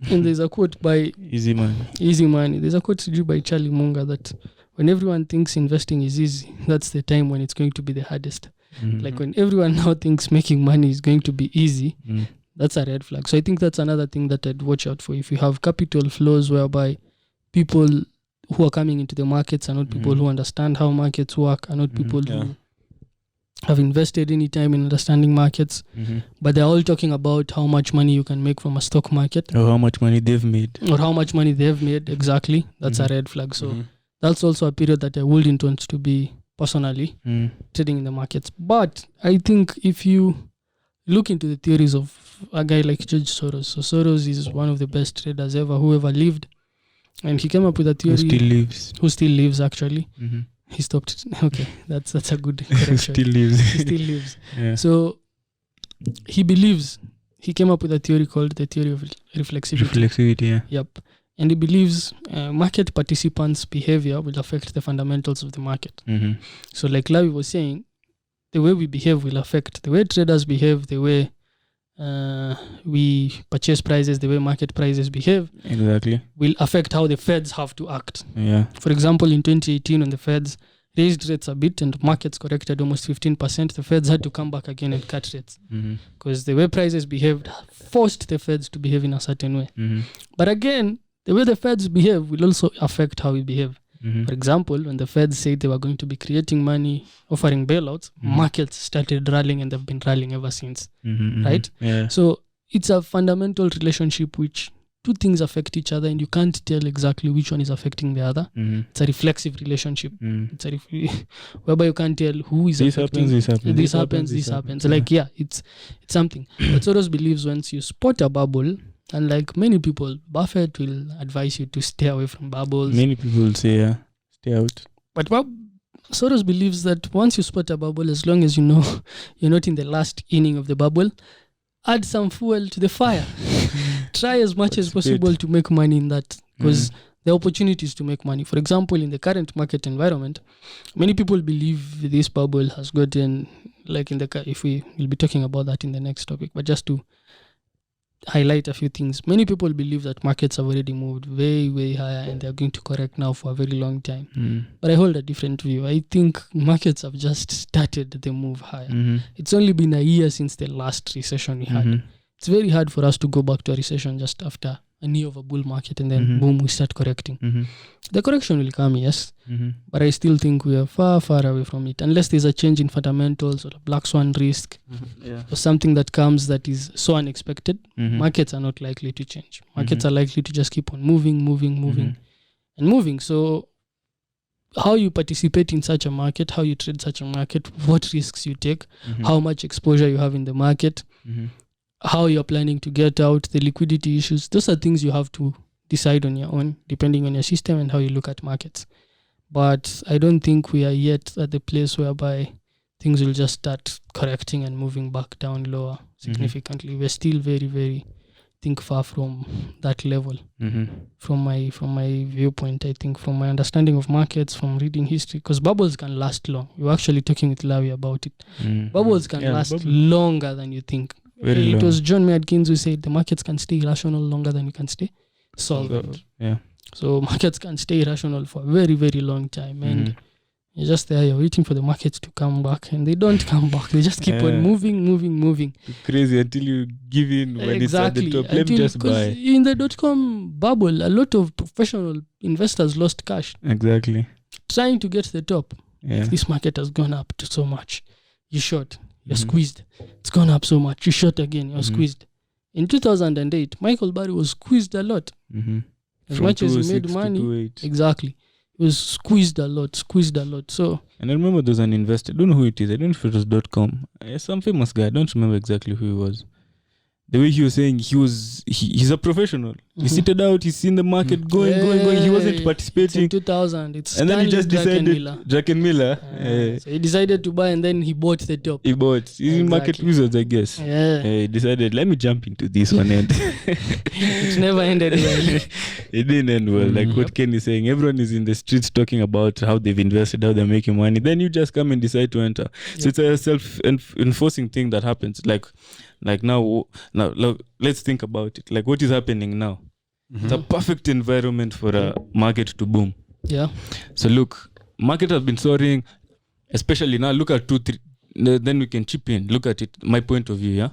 And there's a quote by Easy Money. There's a quote by Charlie Munger that when everyone thinks investing is easy, that's the time when it's going to be the hardest. Like when everyone now thinks making money is going to be easy, that's a red flag. So I think that's another thing that I'd watch out for. If you have capital flows whereby people who are coming into the markets are not people who understand how markets work, are not people who have invested any time in understanding markets, but they're all talking about how much money you can make from a stock market, or how much money they've made, exactly. That's a red flag. So that's also a period that I wouldn't want to be personally trading in the markets. But I think if you look into the theories of a guy like George Soros, so Soros is one of the best traders who ever lived. And he came up with a theory. Who still lives, actually. He stopped. Okay, that's a good correction. He still lives. Yeah. So he came up with a theory called the theory of reflexivity. Yep. And he believes market participants' behavior will affect the fundamentals of the market. So like Lavi was saying, the way we behave will affect the way traders behave, the way we purchase prices, the way market prices behave will affect how the Feds have to act. For example, in 2018 when the Feds raised rates a bit and markets corrected almost 15%, the Feds had to come back again and cut rates because the way prices behaved forced the Feds to behave in a certain way. But again, the way the Feds behave will also affect how we behave. For example, when the Feds said they were going to be creating money, offering bailouts, markets started rallying and they've been rallying ever since. Right? Yeah. So it's a fundamental relationship which two things affect each other and you can't tell exactly which one is affecting the other. It's a reflexive relationship. It's a whereby you can't tell who is affecting. This happens. Like, yeah, it's something. But Soros believes once you spot a bubble, and like many people, Buffett will advise you to stay away from bubbles. Many people say, stay out. But Soros believes that once you spot a bubble, as long as you know you're not in the last inning of the bubble, add some fuel to the fire. Try as much as possible to make money in that, because there are opportunities to make money. For example, in the current market environment, many people believe this bubble has gotten, like if we will be talking about that in the next topic, but just to highlight a few things. Many people believe that markets have already moved way, way higher and they're going to correct now for a very long time. But I hold a different view. I think markets have just started the move higher. It's only been a year since the last recession we had. It's very hard for us to go back to a recession just after a year of a bull market and then boom, we start correcting. The correction will come, yes, but I still think we are far, far away from it. Unless there's a change in fundamentals or a black swan risk or something that comes that is so unexpected, markets are not likely to change. Markets are likely to just keep on moving. So how you participate in such a market, how you trade such a market, what risks you take, how much exposure you have in the market, how you're planning to get out, the liquidity issues, those are things you have to decide on your own, depending on your system and how you look at markets. But I don't think we are yet at the place whereby things will just start correcting and moving back down lower significantly. We're still very, very, far from that level. From my viewpoint, I think from my understanding of markets, from reading history, because bubbles can last long. We were actually talking with Lawi about it. Bubbles can last longer than you think. It was John Maynard Keynes who said the markets can stay irrational longer than you can stay solvent. So markets can stay irrational for a very, very long time. And you're just there, you're waiting for the markets to come back, and they don't come back. They just keep on moving. Crazy until you give in when it's at the top. Let me just buy. In the .com bubble, a lot of professional investors lost cash. Exactly. Trying to get to the top. If this market has gone up to so much, you short. You're squeezed. It's gone up so much. You short again. You're squeezed. In 2008, Michael Burry was squeezed a lot. As much as he made money. Exactly. He was squeezed a lot. So. And I remember there's an investor. I don't know who it is. I don't know if it was .com. Some famous guy. I don't remember exactly who he was. The way he was saying, he's a professional. He seated out, he's seen the market going. He wasn't participating. It's in 2000. It's and then he just decided, Druckenmiller. So he decided to buy and then he bought the top. He's in market wizards, I guess. He decided, let me jump into this one. And it never ended well. It didn't end well. Like what Ken is saying, everyone is in the streets talking about how they've invested, how they're making money. Then you just come and decide to enter. So it's a self-enforcing thing that happens. Like now, let's think about it. Like what is happening now? It's a perfect environment for a market to boom. Yeah. So look, market has been soaring, especially now. Look at 2-3. Then we can chip in. Look at it. My point of view. Yeah.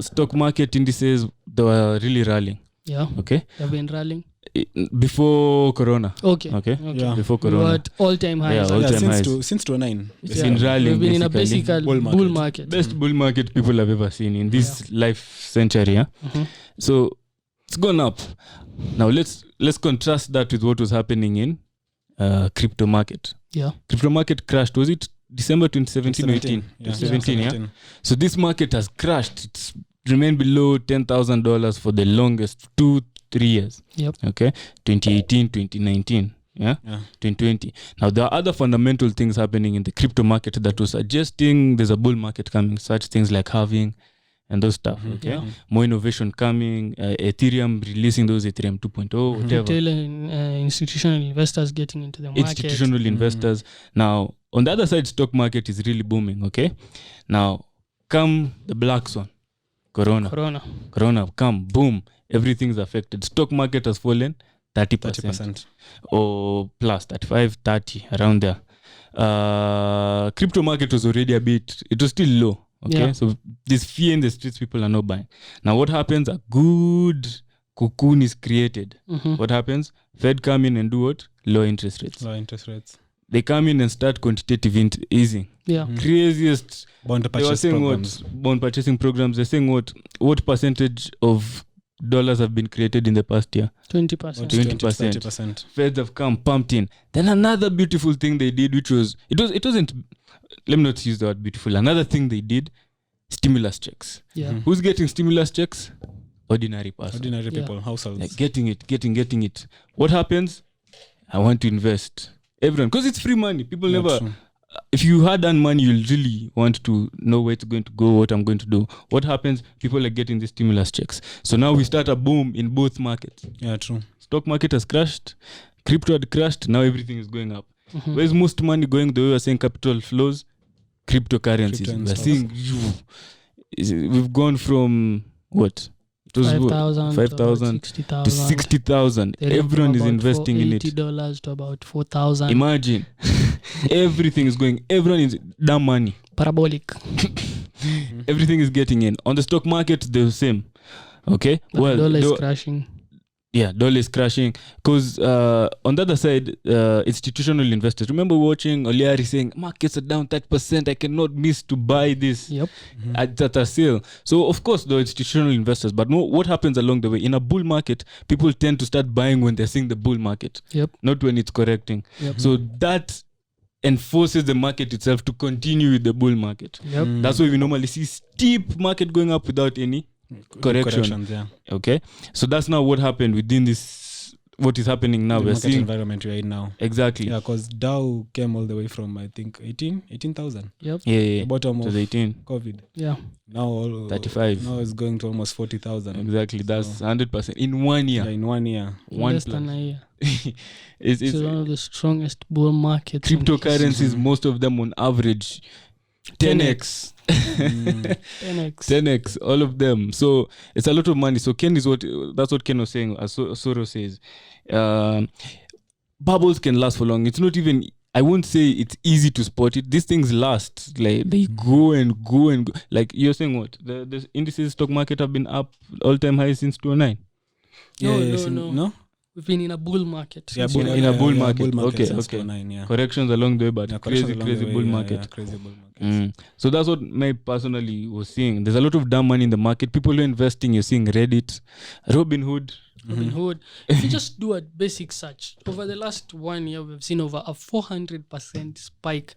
Stock market indices, they were really rallying. Yeah. Okay. They've been rallying before Corona. Okay. Yeah. Before Corona. We're at all-time highs. Yeah, all-time highs. Since 2009. It's been rallying. We've been in a basic bull market. Best bull market people have ever seen in this life century. Yeah. So it's gone up. Now let's contrast that with what was happening in crypto market. Yeah. Crypto market crashed. Was it December 2017 or 18? Yeah. 2017, yeah. So this market has crashed. It's remained below $10,000 for the longest 2-3 years. Yep. Okay. 2018, 2019. Yeah. 2020. Now there are other fundamental things happening in the crypto market that was suggesting there's a bull market coming, such things like halving and those stuff. Okay. Yeah. More innovation coming, Ethereum releasing those Ethereum 2.0, whatever. Retail and institutional investors getting into the market. Institutional investors. Now on the other side, stock market is really booming. Okay. Now come the black swan. Corona, come, boom, everything's affected. Stock market has fallen 30%. Or plus 35, 30, around there. Crypto market was already it was still low. Okay, Yeah. so this fear in the streets, people are not buying. Now what happens? A good cocoon is created. What happens? Fed come in and do what? Low interest rates. They come in and start quantitative easing. Yeah. Craziest Bond they were purchase saying programs. what bond purchasing programs. They're saying what percentage of dollars have been created in the past year? 20%. 20%. Feds have come, pumped in. Then another beautiful thing they did, which was it wasn't. Let me not use the word beautiful. Another thing they did, stimulus checks. Yeah. Who's getting stimulus checks? Ordinary person. Ordinary people, households. Like getting it. What happens? I want to invest. Everyone, because it's free money. People Yeah, never. true. If you had done money, you'll really want to know where it's going to go, what I'm going to do. What happens? People are getting the stimulus checks. So now we start a boom in both markets. Yeah, true. Stock market has crashed. Crypto had crashed. Now everything is going up. Where's most money going? The way we're saying capital flows, cryptocurrencies. Crypto and We're stocks. seeing we've gone from what? It was 5,000 5,000 to 60,000. Everyone is investing in it. $80 to about 4,000. Imagine. Everything is going. Everyone is damn money. Parabolic. Everything is getting in. On the stock market, the same. Okay? But the dollar is crashing. Yeah, dollar is crashing. Because on the other side, institutional investors. Remember watching Oliari saying, markets are down 30%. I cannot miss to buy this Yep. at a sale. So, of course, the institutional investors. But what happens along the way? In a bull market, people tend to start buying when they're seeing the bull market. Yep. Not when it's correcting. Yep. So that enforces the market itself to continue with the bull market. Yep. That's why we normally see steep market going up without any corrections. Yeah. Okay, so that's now what happened within this. What is happening now? The We're market seeing environment we're in now. exactly. Yeah, because Dow came all the way from I think 18,000. Yep. Yeah. The bottom It was of 18, COVID. Yeah. Now 35. Now it's going to almost 40,000. Exactly. That's 100% in 1 year. Yeah, in 1 year. One Less plus. than a year. It's It's one of the strongest bull markets. in cryptocurrencies. Most of them on average 10x. 10x. 10x, all of them. So it's a lot of money. So Ken that's what Ken was saying, as Soros says. Bubbles can last for long. It's not even, I won't say it's easy to spot it. These things last. Like they go and go and go. Like you're saying what? The indices stock market have been up all-time high since 2009. No. We've been in a bull market. Yeah, since in a bull market. Okay, since okay. 2009, yeah. Corrections along the way, but Yeah, corrections along crazy the way, bull yeah, market. yeah, crazy bull market. So that's what I personally was seeing. There's a lot of damn money in the market. People who are investing, you're seeing Reddit, Robinhood. Robinhood. If you just do a basic search, over the last 1 year, we've seen over a 400% spike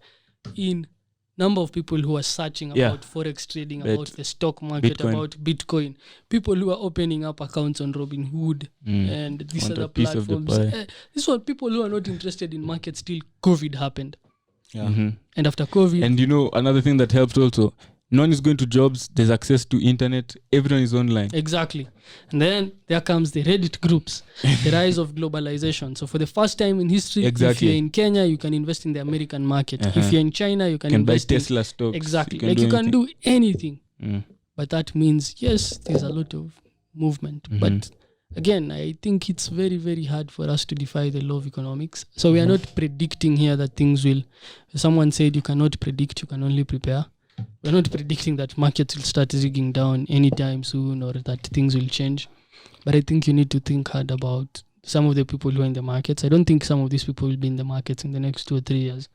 in number of people who are searching about forex trading, about the stock market, Bitcoin. about Bitcoin. People who are opening up accounts on Robinhood and these Want other a piece of the platforms. pie. These were people who are not interested in markets till COVID happened. Yeah. And after COVID, And you know, another thing that helped also, no one is going to jobs, there's access to internet, everyone is online. exactly. And then there comes the Reddit groups, the rise of globalization. So for the first time in history, if Exactly. you're in Kenya, you can invest in the American market. If you're in China, you can You can buy invest in Tesla stocks. exactly. You Like you can anything. do anything. Mm. But that means, yes, there's a lot of movement. But again, I think it's very, very hard for us to defy the law of economics. So we are not predicting here that things will. Someone said you cannot predict, you can only prepare. We're not predicting that markets will start zigging down anytime soon or that things will change. But I think you need to think hard about some of the people who are in the markets. I don't think some of these people will be in the markets in the next 2 or 3 years.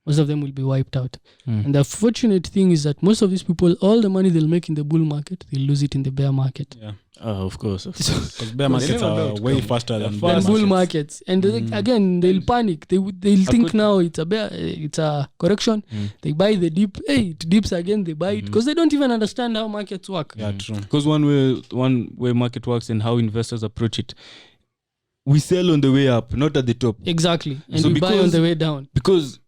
Most of them will be wiped out. And the fortunate thing is that most of these people, all the money they'll make in the bull market, they'll lose it in the bear market. Yeah. Of course. Because bear markets never know are to way come. faster than Than bull markets. And again, they'll panic. They'll think now it's a bear, it's a correction. They buy the dip. Hey, it dips again. They buy it because they don't even understand how markets work. Yeah, true. Because one way market works and how investors approach it, we sell on the way up, not at the top. Exactly. And So we buy on because- the way down. Because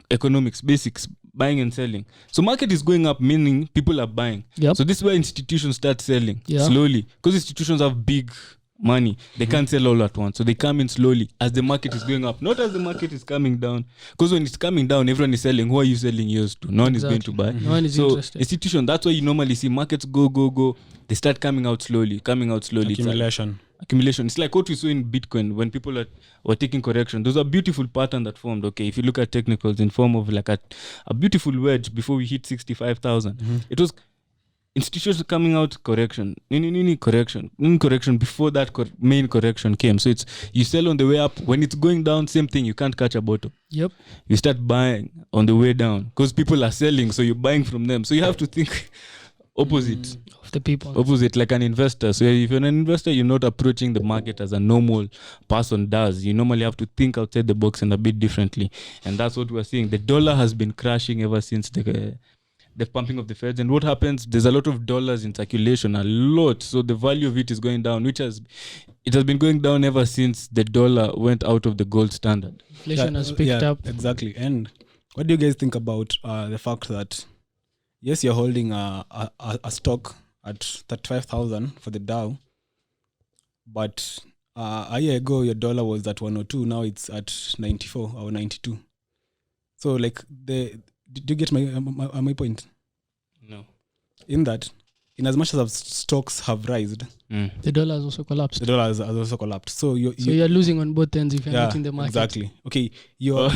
economics, basics, buying and selling. So market is going up, meaning people are buying. Yep. So this is where institutions start selling Yeah. slowly. Because institutions have big money. They can't sell all at once. So they come in slowly as the market is going up, not as the market is coming down. Because when it's coming down, everyone is selling. Who are you selling yours to? No one is going to buy. No one is So interested. institution, that's why you normally see markets go. They start coming out slowly. It's Accumulation. accumulation. It's like what we saw in Bitcoin when people were taking correction. There's a beautiful pattern that formed. Okay, if you look at technicals in form of like a beautiful wedge before we hit 65,000, it was institutions coming out correction, correction before that main correction came. So it's you sell on the way up. When it's going down, same thing. You can't catch a bottom. Yep. You start buying on the way down because people are selling, so you're buying from them. So you have to think opposite of the people. Opposite, like an investor. So if you're an investor, you're not approaching the market as a normal person does. You normally have to think outside the box and a bit differently. And that's what we're seeing. The dollar has been crashing ever since the pumping of the Feds. And what happens, there's a lot of dollars in circulation, a lot. So the value of it is going down, it has been going down ever since the dollar went out of the gold standard. Inflation has picked up. Exactly. And what do you guys think about the fact that, yes, you're holding a stock at 35,000 for the Dow, but a year ago your dollar was at 102, now it's at 94 or 92. So like did you get my point? No. In that, in as much as stocks have risen, the dollar has also collapsed. The dollar has also collapsed. So you're losing on both ends if you're not in the market. Exactly. Okay, you're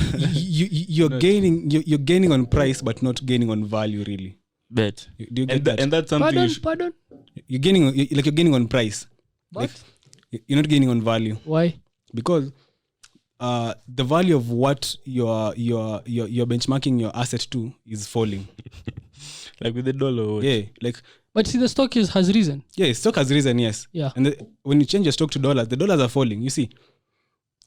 gaining on price, but not gaining on value really. Bet. Do you get that? And that's something. Pardon. You're gaining on price. But You're not gaining on value. Why? Because the value of what you're benchmarking your asset to is falling. Like with the dollar. Yeah, like. But see, the stock has risen. Yeah, stock has risen. Yes. Yeah. And when you change your stock to dollars, the dollars are falling. You see.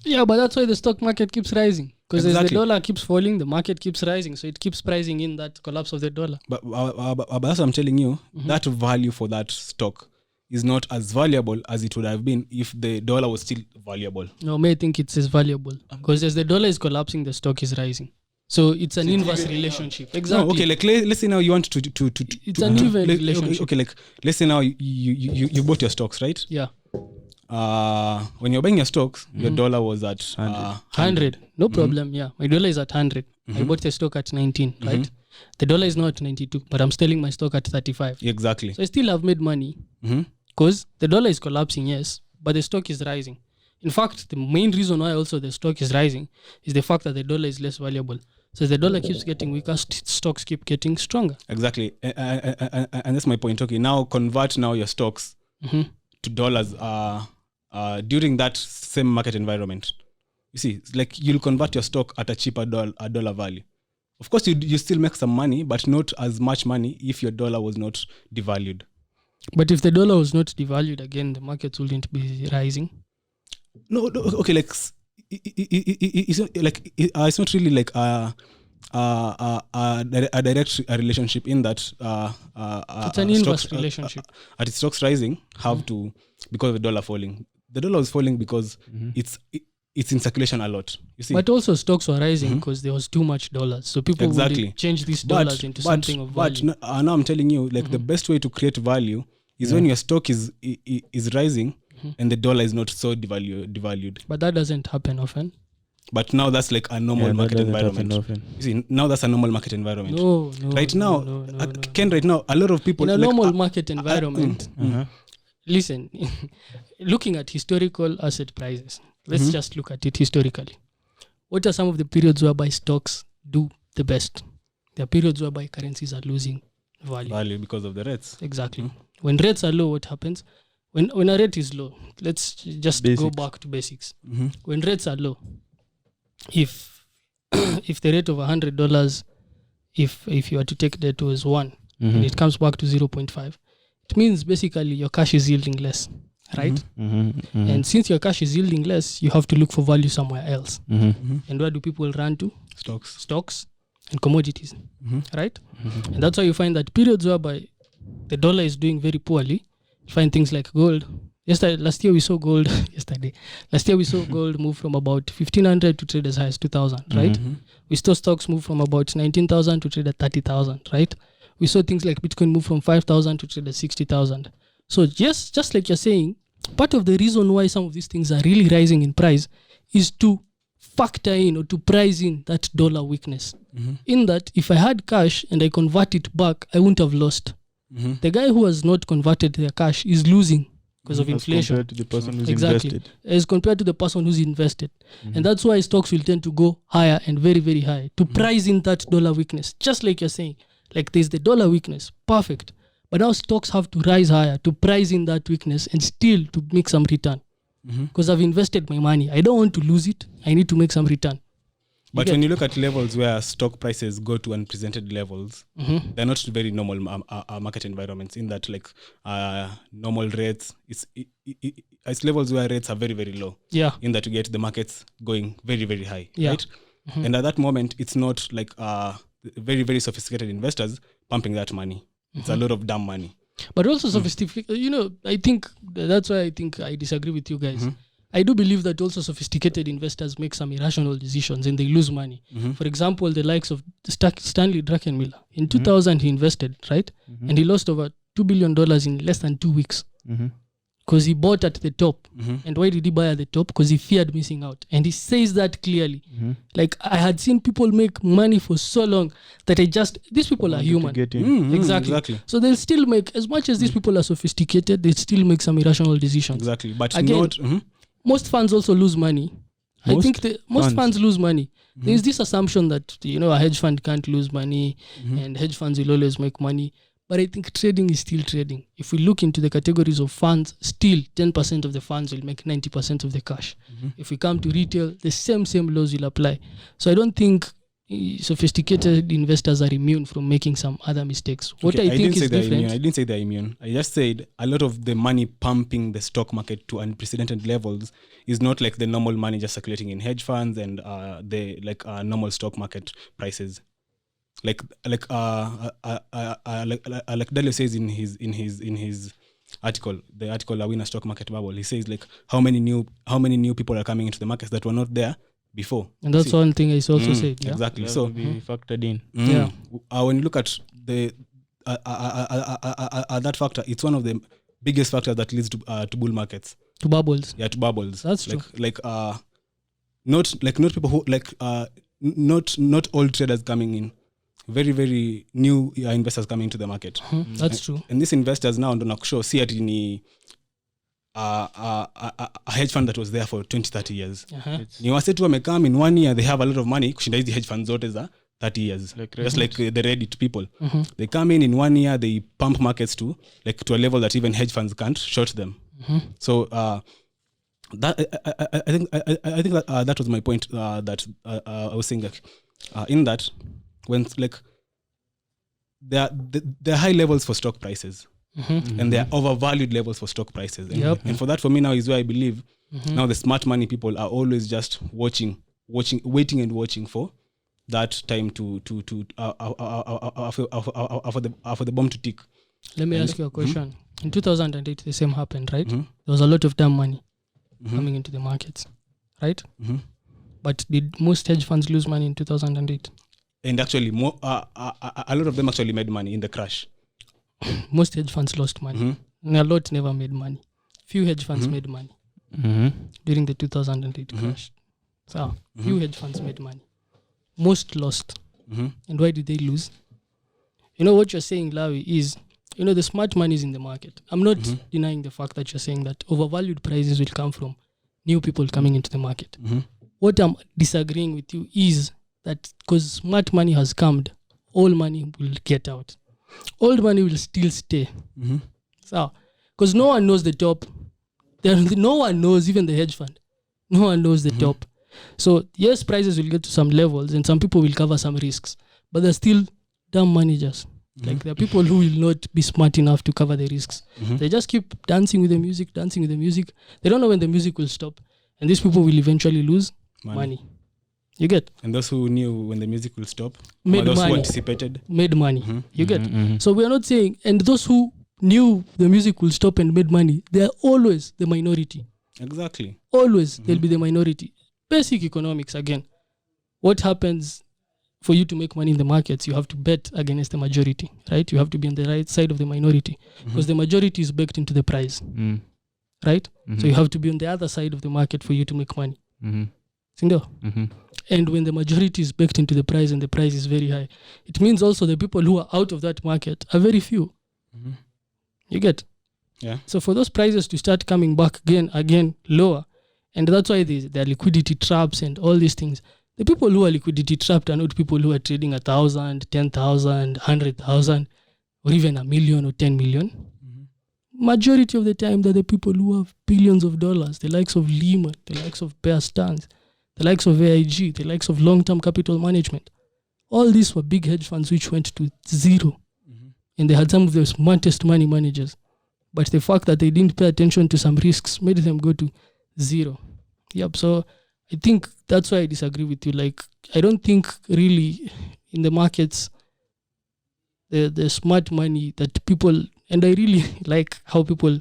Yeah, but that's why the stock market keeps rising. Because as the Exactly. dollar keeps falling, the market keeps rising. So it keeps pricing in that collapse of the dollar. But that's what I'm telling you. That value for that stock is not as valuable as it would have been if the dollar was still valuable. No, may think it's as valuable. Because as the dollar is collapsing, the stock is rising. So it's an inverse relationship. Exactly. No, okay, like let's say now you want to It's an even relationship. Okay, like let's say now you bought your stocks, right? Yeah. When you're buying your stocks, your dollar was at 100. No problem. Yeah. My dollar is at 100. I bought the stock at 19, right? The dollar is now at 92, but I'm selling my stock at 35. Exactly. So I still have made money because the dollar is collapsing, yes, but the stock is rising. In fact, the main reason why also the stock is rising is the fact that the dollar is less valuable. So as the dollar keeps getting weaker, stocks keep getting stronger. Exactly. And that's my point. Okay, now convert your stocks to dollars during that same market environment. You see, like you'll convert your stock at a cheaper dollar value. Of course, you still make some money, but not as much money if your dollar was not devalued. But if the dollar was not devalued again, the markets wouldn't be rising. No, okay, like it's not really like a direct relationship in that it's an inverse relationship. At stocks rising have to, because of the dollar falling. The dollar was falling because it's in circulation a lot. You see, but also stocks were rising because there was too much dollars. So people would change these dollars into something of value. But now I'm telling you, like the best way to create value is when your stock is rising and the dollar is not so devalued. But that doesn't happen often. But now that's like a normal market environment. You see, now that's a normal market environment. No. Ken, right now, a lot of people... In a normal market environment, listen, looking at historical asset prices, let's just look at it historically. What are some of the periods whereby stocks do the best? There are periods whereby currencies are losing value. Value because of the rates. Exactly. When rates are low, what happens? When a rate is low, let's just go back to basics. When rates are low, if the rate of $100, if you were to take debt was 1 and it comes back to 0.5, it means basically your cash is yielding less, right? And since your cash is yielding less, you have to look for value somewhere else. And where do people run to? Stocks and commodities, right? And that's why you find that periods whereby the dollar is doing very poorly, you find things like gold. Last year we saw gold move from about 1,500 to trade as high as 2,000, right? We saw stocks move from about 19,000 to trade at 30,000, right? We saw things like Bitcoin move from 5,000 to trade at 60,000. So just like you're saying, part of the reason why some of these things are really rising in price is to factor in or to price in that dollar weakness. In that, if I had cash and I convert it back, I wouldn't have lost. The guy who has not converted their cash is losing because of inflation. Compared to the person who's Exactly. invested. As compared to the person who's invested. And that's why stocks will tend to go higher and very, very high to price in that dollar weakness. Just like you're saying, like there's the dollar weakness, perfect. But now stocks have to rise higher to price in that weakness and still to make some return. Because I've invested my money. I don't want to lose it. I need to make some return. But when you look at levels where stock prices go to unprecedented levels, they're not very normal market environments. In that, like normal rates, it's levels where rates are very, very low. Yeah. In that, you get the markets going very, very high. Yeah. Right. And at that moment, it's not like very, very sophisticated investors pumping that money. It's a lot of dumb money. But also sophisticated. You know, I think that's why I think I disagree with you guys. I do believe that also sophisticated investors make some irrational decisions and they lose money. For example, the likes of Stanley Druckenmiller. In 2000, he invested, right? And he lost over $2 billion in less than 2 weeks. Because he bought at the top. And why did he buy at the top? Because he feared missing out. And he says that clearly. Like, I had seen people make money for so long that these people are human. Exactly. So they'll still make, as much as these people are sophisticated, they still make some irrational decisions. Exactly. But again, most funds also lose money. I think most funds lose money. There's this assumption that, a hedge fund can't lose money and hedge funds will always make money. But I think trading is still trading. If we look into the categories of funds, still 10% of the funds will make 90% of the cash. If we come to retail, the same laws will apply. So I don't think sophisticated investors are immune from making some other mistakes. What I think is different. I didn't say they're immune. I just said a lot of the money pumping the stock market to unprecedented levels is not like the normal money just circulating in hedge funds and the normal stock market prices. Like Dalio says in his article, the article "A Winner Stock Market Bubble," he says like how many new people are coming into the markets that were not there before. And that's one thing I also said. Yeah? Exactly. That So will be factored in. Yeah. When you look at the that factor, it's one of the biggest factors that leads to bull markets. To bubbles. Yeah, to bubbles. That's true. Not people who not all traders coming in. Very, very new investors coming into the market. That's true. And these investors now don't see it in a hedge fund that was there for 20-30 years. Ni wasetu wamekam in 1 year, they have a lot of money kushinda hizi hedge funds zote za 30 years. Just like the Reddit people. They come in 1 year, they pump markets to a level that even hedge funds can't short them. So that I think that was my point that I was saying in that when there are high levels for stock prices and there are overvalued levels for stock prices. And for that, for me now is where I believe now the smart money people are always just waiting and watching for that time to for the bomb to tick. Let me ask you a question. In 2008, the same happened, right? There was a lot of damn money coming into the markets, right? But did most hedge funds lose money in 2008? And actually, a lot of them actually made money in the crash. Most hedge funds lost money. And a lot never made money. Few hedge funds made money during the 2008 crash. So, few hedge funds made money. Most lost. And why did they lose? You know what you're saying, Lawi, is, the smart money is in the market. I'm not denying the fact that you're saying that overvalued prices will come from new people coming into the market. What I'm disagreeing with you is that because smart money has come, all money will get out. Old money will still stay. So, because no one knows the top. No one knows, even the hedge fund. No one knows the top. So, yes, prices will get to some levels and some people will cover some risks. But there's still dumb managers. Like, there are people who will not be smart enough to cover the risks. They just keep dancing with the music. They don't know when the music will stop. And these people will eventually lose money. You get? And those who knew when the music will stop, made those money. who anticipated, made money. You get? So we are not saying, and those who knew the music will stop and made money, they are always the minority. Exactly. Always they'll be the minority. Basic economics again. What happens for you to make money in the markets? You have to bet against the majority, right? You have to be on the right side of the minority because the majority is baked into the price, right? So you have to be on the other side of the market for you to make money. And when the majority is baked into the price and the price is very high, it means also the people who are out of that market are very few. You get? Yeah. So for those prices to start coming back again lower, and that's why there are liquidity traps and all these things. The people who are liquidity trapped are not people who are trading 1,000, 10,000, 100,000, or even 1 million or 10 million. Majority of the time, they're the people who have billions of dollars, the likes of Lehman, the likes of Bear Stearns, the likes of AIG, the likes of long-term capital management. All these were big hedge funds which went to zero. And they had some of the smartest money managers. But the fact that they didn't pay attention to some risks made them go to zero. Yep. So I think that's why I disagree with you. Like, I don't think really in the markets, the smart money that people, and I really like how people,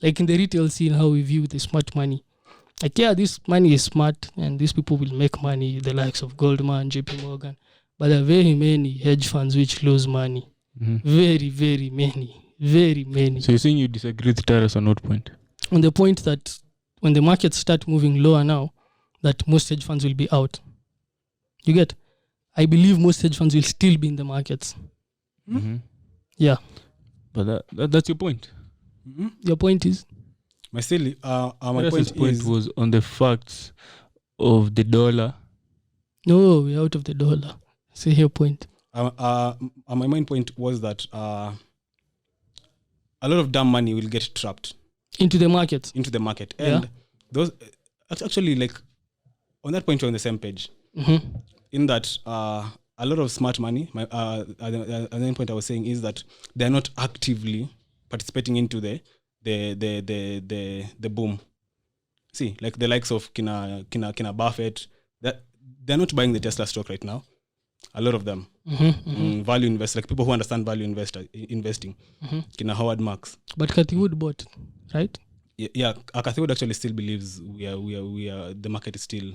like in the retail scene, how we view the smart money. Like, yeah, this money is smart and these people will make money, the likes of Goldman, JP Morgan. But there are very many hedge funds which lose money. Very, very many. Very many. So you're saying you disagree with Taras on what point? On the point that when the markets start moving lower now, that most hedge funds will be out. You get? I believe most hedge funds will still be in the markets. Yeah. But that's your point. Your point is? My silly, my Taras's point was on the facts of the dollar. No, we're out of the dollar. Say your point. My main point was that a lot of dumb money will get trapped into the market. And those actually, like, on that point, we're on the same page. In that a lot of smart money, another point I was saying is that they're not actively participating into the boom. See, like the likes of Kina Buffett, that they're not buying the Tesla stock right now. A lot of them. Value investors, like people who understand value investing. Kina Howard Marks. But Cathy Wood bought, right? Yeah, Cathy Wood actually still believes we are the market is still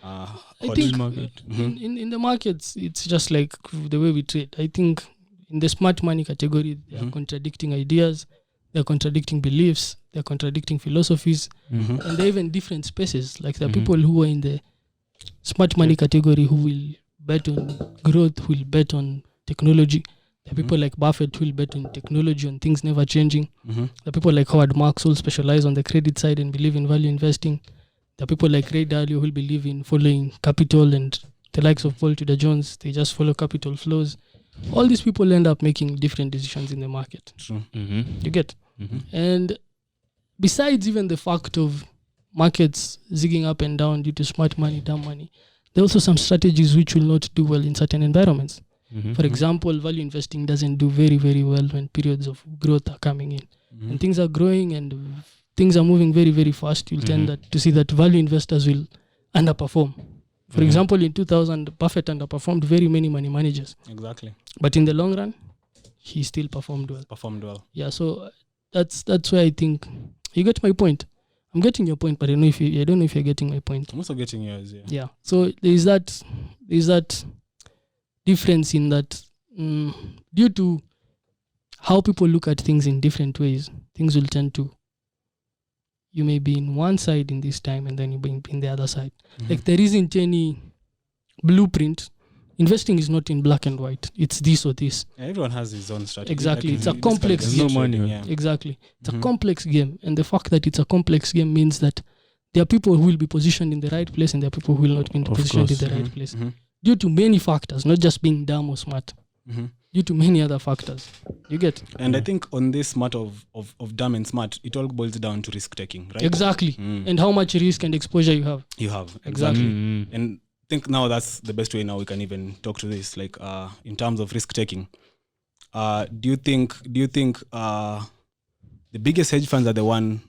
I think in the markets, it's just like the way we trade. I think in the smart money category, they are contradicting ideas, they're contradicting beliefs, they're contradicting philosophies, and they're even different spaces. Like there are people who are in the smart money category who will bet on growth, who will bet on technology. There are people like Buffett who will bet on technology and things never changing. There are people like Howard Marks who specialize on the credit side and believe in value investing. There are people like Ray Dalio who believe in following capital, and the likes of Paul Tudor Jones, they just follow capital flows. All these people end up making different decisions in the market. True. You get? And besides even the fact of markets zigging up and down due to smart money, dumb money, there are also some strategies which will not do well in certain environments. For example, value investing doesn't do very, very well when periods of growth are coming in. When things are growing and things are moving very, very fast, you'll tend to see that value investors will underperform. For example, in 2000, Buffett underperformed very many money managers. Exactly. But in the long run, he still performed well. Yeah, so that's why I think you get my point. I'm getting your point, but I don't know if you're getting my point. I'm also getting yours. Yeah. So there's that difference in that due to how people look at things in different ways, things will tend to, you may be in one side in this time and then you be in the other side. Like there isn't any blueprint. Investing is not in black and white. It's this or this. Yeah, everyone has his own strategy. Exactly. It's a complex game. Exactly. It's a complex game. And the fact that it's a complex game means that there are people who will be positioned in the right place and there are people who will not be positioned in the right place. Due to many factors, not just being dumb or smart. Due to many other factors. You get? And I think on this matter of dumb and smart, it all boils down to risk taking, right? Exactly. And how much risk and exposure you have. Exactly. And I think now that's the best way now we can even talk to this, like in terms of risk taking. Do you think the biggest hedge funds are the one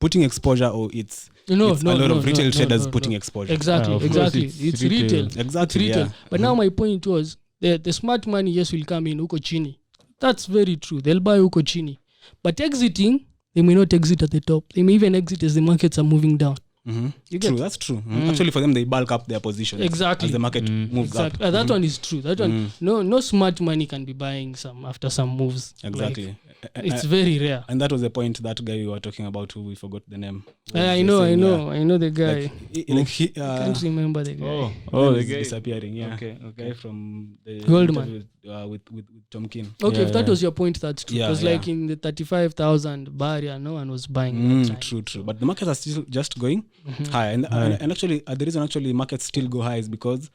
putting exposure, or it's a lot of retail traders putting exposure? Exactly. It's retail. Exactly. It's retail. But now my point was the smart money, yes, will come in uko chini. That's very true. They'll buy uko chini. But exiting, they may not exit at the top. They may even exit as the markets are moving down. True, that's true. Actually, for them, they bulk up their positions exactly as the market moves up. That one is true. That one, no smart money can be buying after some moves. Exactly. It's very rare. And that was the point, that guy we were talking about, who we forgot the name. I know the guy. Like he, Can't remember the guy. the guy disappearing. Yeah, Okay. guy from the Goldman. interview, with Tom Keane. Okay, Yeah, if that yeah. was your point, that's true. Yeah, Because yeah. like in the 35,000 barrier, no one was buying that time. True. But the markets are still just going high, and actually the reason actually markets still go high is because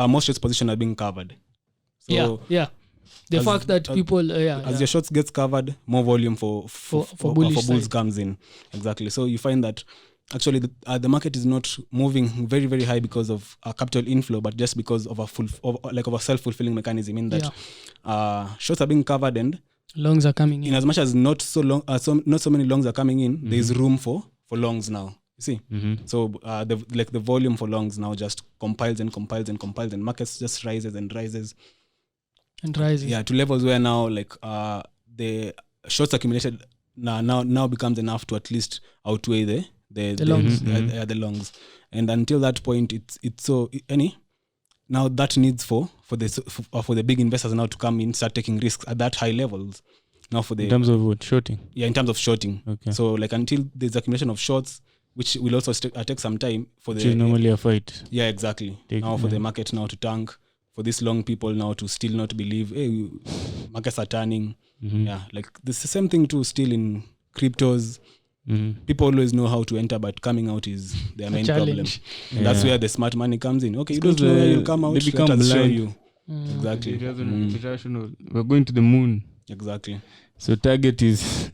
most shorts position are being covered. So Yeah. The fact that people, as your shorts gets covered, more volume for bullish bulls side. comes in. Exactly. So you find that actually the market is not moving very, very high because of capital inflow, but just because of a self-fulfilling mechanism, in that shorts are being covered, and longs are coming in. as much as not so many longs are coming in, there is room for longs now. You see, so the volume for longs now just compiles, and markets just rises and rises. And rises. Yeah, to levels where now the shorts accumulated now becomes enough to at least outweigh the longs. the longs. And until that point, it's so now that needs for the big investors now to come in, start taking risks at that high levels. Now for the In terms of what? Shorting? in terms of shorting. Okay. So like until there's accumulation of shorts, which will also take some time for Which is normally a fight. Yeah, exactly. Now for the market now to tank, for these long people now to still not believe, hey, markets are turning. Yeah, like this is the same thing too still in cryptos. People always know how to enter, but coming out is their main problem. That's where the smart money comes in. Okay, you don't know where you'll come out, they become let us show blind. you. Exactly. Irrational. We're going to the moon. Exactly. So target is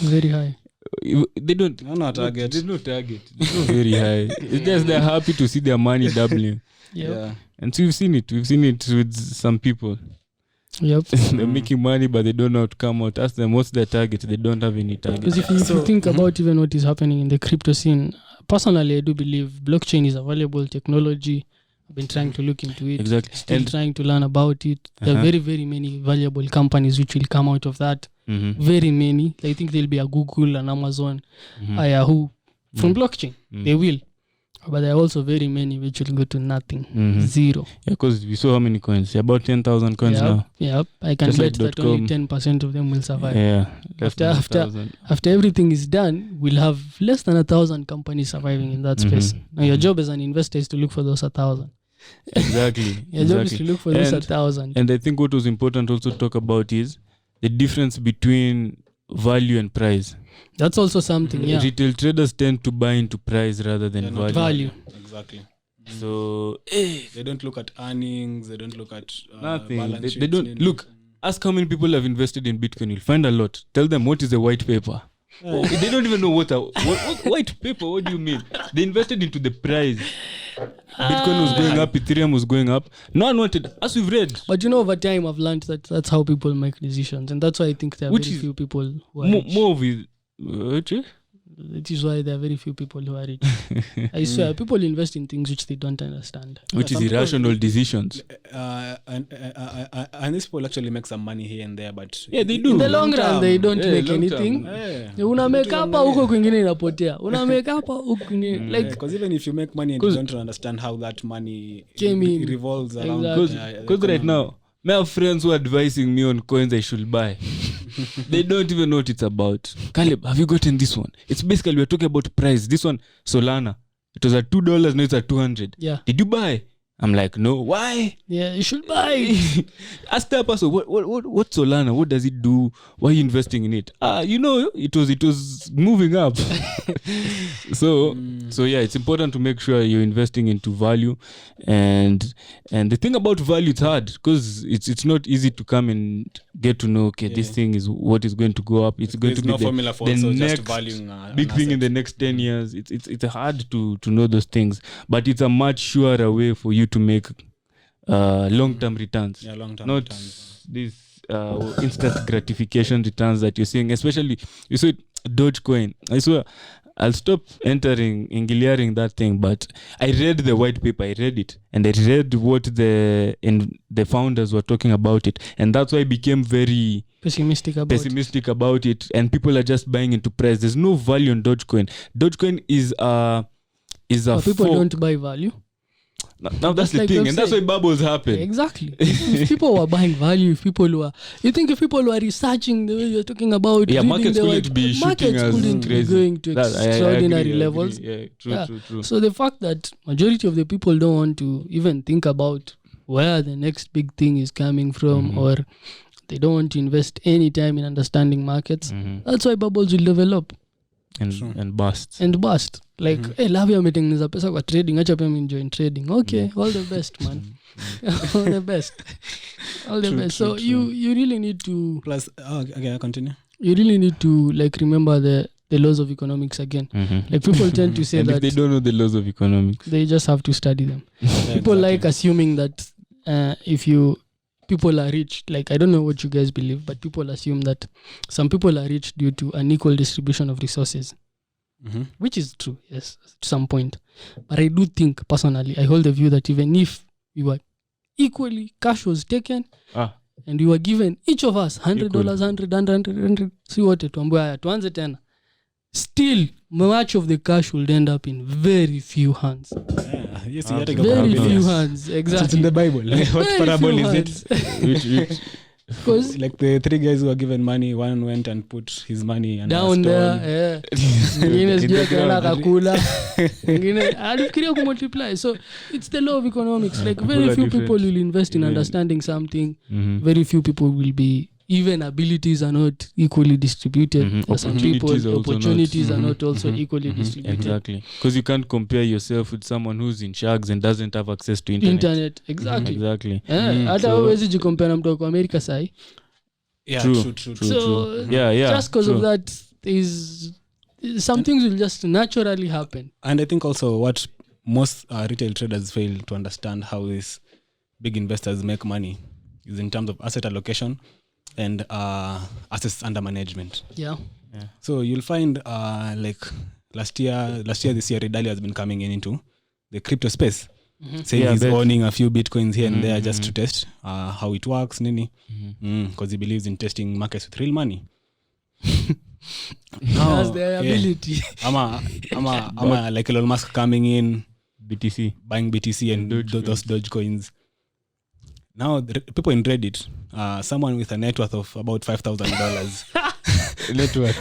Very high. they don't. No, not target. There's no target. It's not very high. It's just they're happy to see their money doubling. Yep. And so we've seen it with some people. Yep. They're making money, but they don't know how to come out. Ask them what's their target. They don't have any target. Because if you think about even what is happening in the crypto scene, personally, I do believe blockchain is a valuable technology. I've been trying to look into it. Exactly. Still trying to learn about it. There are very, very many valuable companies which will come out of that. Very many. I think there'll be a Google, an Amazon, a Yahoo from blockchain. They will. But there are also very many which will go to nothing. Zero. Yeah, because we saw how many coins. About 10,000 coins now. Yep. I can Just bet like that only 10% of them will survive. Yeah. After everything is done, we'll have less than 1,000 companies surviving in that space. Now your job as an investor is to look for those 1,000. Exactly. Your job is to look for those 1,000. And I think what was important also to talk about is the difference between value and price. That's also something, yeah. Retail traders tend to buy into price rather than value. Exactly. So they don't look at earnings. They don't look at nothing. They don't look. Ask how many people have invested in Bitcoin. You'll find a lot. Tell them what is a white paper. They don't even know what white paper. What do you mean? They invested into the price. Bitcoin was going up, Ethereum was going up. No one wanted, as we've read. But over time I've learned that that's how people make decisions, and that's why I think there are very few people who are rich. More with That is why there are very few people who are rich. I swear, people invest in things which they don't understand. Which is irrational decisions. And these people actually make some money here and there, but yeah, they do. In the long run, they don't make anything. Una make hapa huko kwingine inapotea. Una make hapa huko kwingine. Like, because even if you make money and you don't understand how that money revolves around. Because right now, I have friends who are advising me on coins I should buy. They don't even know what it's about. Caleb, have you gotten this one? It's basically, we're talking about price. This one, Solana. It was at $2, now it's at $200. Yeah. Did you buy? I'm like, no. Why? Yeah, you should buy. Ask that person, what's Solana? What does it do? Why are you investing in it? It was moving up. So yeah, it's important to make sure you're investing into value. And the thing about value, it's hard because it's not easy to come and get to know, this thing is what is going to go up. It's going to be formula for the next just valuing big thing in the next 10 years. It's hard to know those things, but it's a much surer way for you to make long-term returns. Yeah, long-term not returns. These instant gratification returns that you're seeing, especially you saw Dogecoin. I swear I'll stop ingiliaring that thing, but I read the white paper, I read it, and I read what the founders were talking about it, and that's why I became very pessimistic about it, and people are just buying into price. There's no value in Dogecoin. Dogecoin is a people don't buy value. Now that's the like thing, I've and that's why said. bubbles happen. Exactly. If people were buying value, if people were researching the way you're talking about, Yeah, reading markets the couldn't white- be shooting markets as couldn't be crazy. going to That- I extraordinary agree. levels. Yeah, true. So the fact that majority of the people don't want to even think about where the next big thing is coming from, or they don't want to invest any time in understanding markets, that's why bubbles will develop And bust. and bust. Like, hey, Lavi ametengeneza pesa kwa trading, acha pia mimi join trading. Okay, all the best, man. All the best. All the True, best. true, So true. you really need to Plus, okay, continue. you really need to like remember the laws of economics again. Like people tend to say And that if they don't know the laws of economics, they just have to study them. Yeah, People like exactly. assuming that if people are rich, like I don't know what you guys believe, but people assume that some people are rich due to an equal distribution of resources, which is true, yes, to some point. But I do think personally, I hold the view that even if we were equally, cash was taken and we were given each of us $100, $100, see what tuanze tena, still much of the cash will end up in very few hands. Yeah, yes, you Very gotta go Very parable. few Yes. hands, It's in exactly. the Bible. What Very parable few is hands. it? which Because Like the 3 guys who were given money, one went and put his money under a down stone. there, mwingine In sijui the akaenda ground. akakula, mwingine alifikiria kumultiply. So it's the law of economics. Like People very are few different. people will invest in Even- understanding something. Very few people will be, even abilities are not equally distributed. For some people, Opportunities are also not. opportunities are not also equally distributed. Exactly, because you can't compare yourself with someone who's in shags and doesn't have access to internet. Exactly. Exactly. Hata So- huwezi jikompea na mtu wa Amerika sahi. Yeah, True. true. So Yeah. just because of true. that, is some things will just naturally happen. And I think also what most retail traders fail to understand how these big investors make money is in terms of asset allocation and assets under management. Yeah. So you'll find like last year, this year, Ridali has been coming into the crypto space, saying Yeah, he's bet. owning a few Bitcoins here and there just to test how it works, nini, because he believes in testing markets with real money. That's their ability. Ama like Elon Musk coming in, BTC. buying BTC and those Doge coins. Now, the people in Reddit, someone with a net worth of about $5,000 net worth.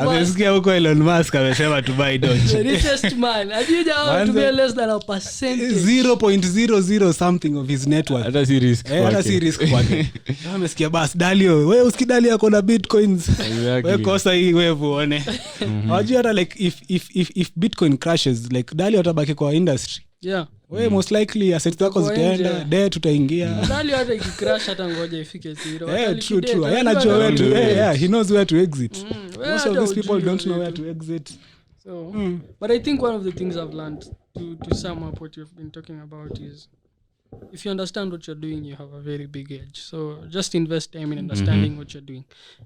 Amesikia huko Elon Musk amesema to buy Doge. The richest man. Hajuja to be less than a percentage. 0.00 something of his net worth. Hata si risk Hata si risk kwake. Amesikia bas Dalio, wewe uski Dalio ako na Bitcoins. Wewe Exactly. kosa hii wewe uone. Hajui hata like if Bitcoin crashes, like Dalio atabaki kwa industry. Yeah. Wewe most likely assets zako Kwa zitaenda, nje. debt tutaingia. Dali hata ikicrash hata ngoja ifike zero. True. Yeye anajua where to he knows where to exit. Most of these people don't know where to exit. So, but I think one of the things I've learned to sum up what you've been talking about is if you understand what you're doing, you have a very big edge. So just invest time in understanding what you're doing.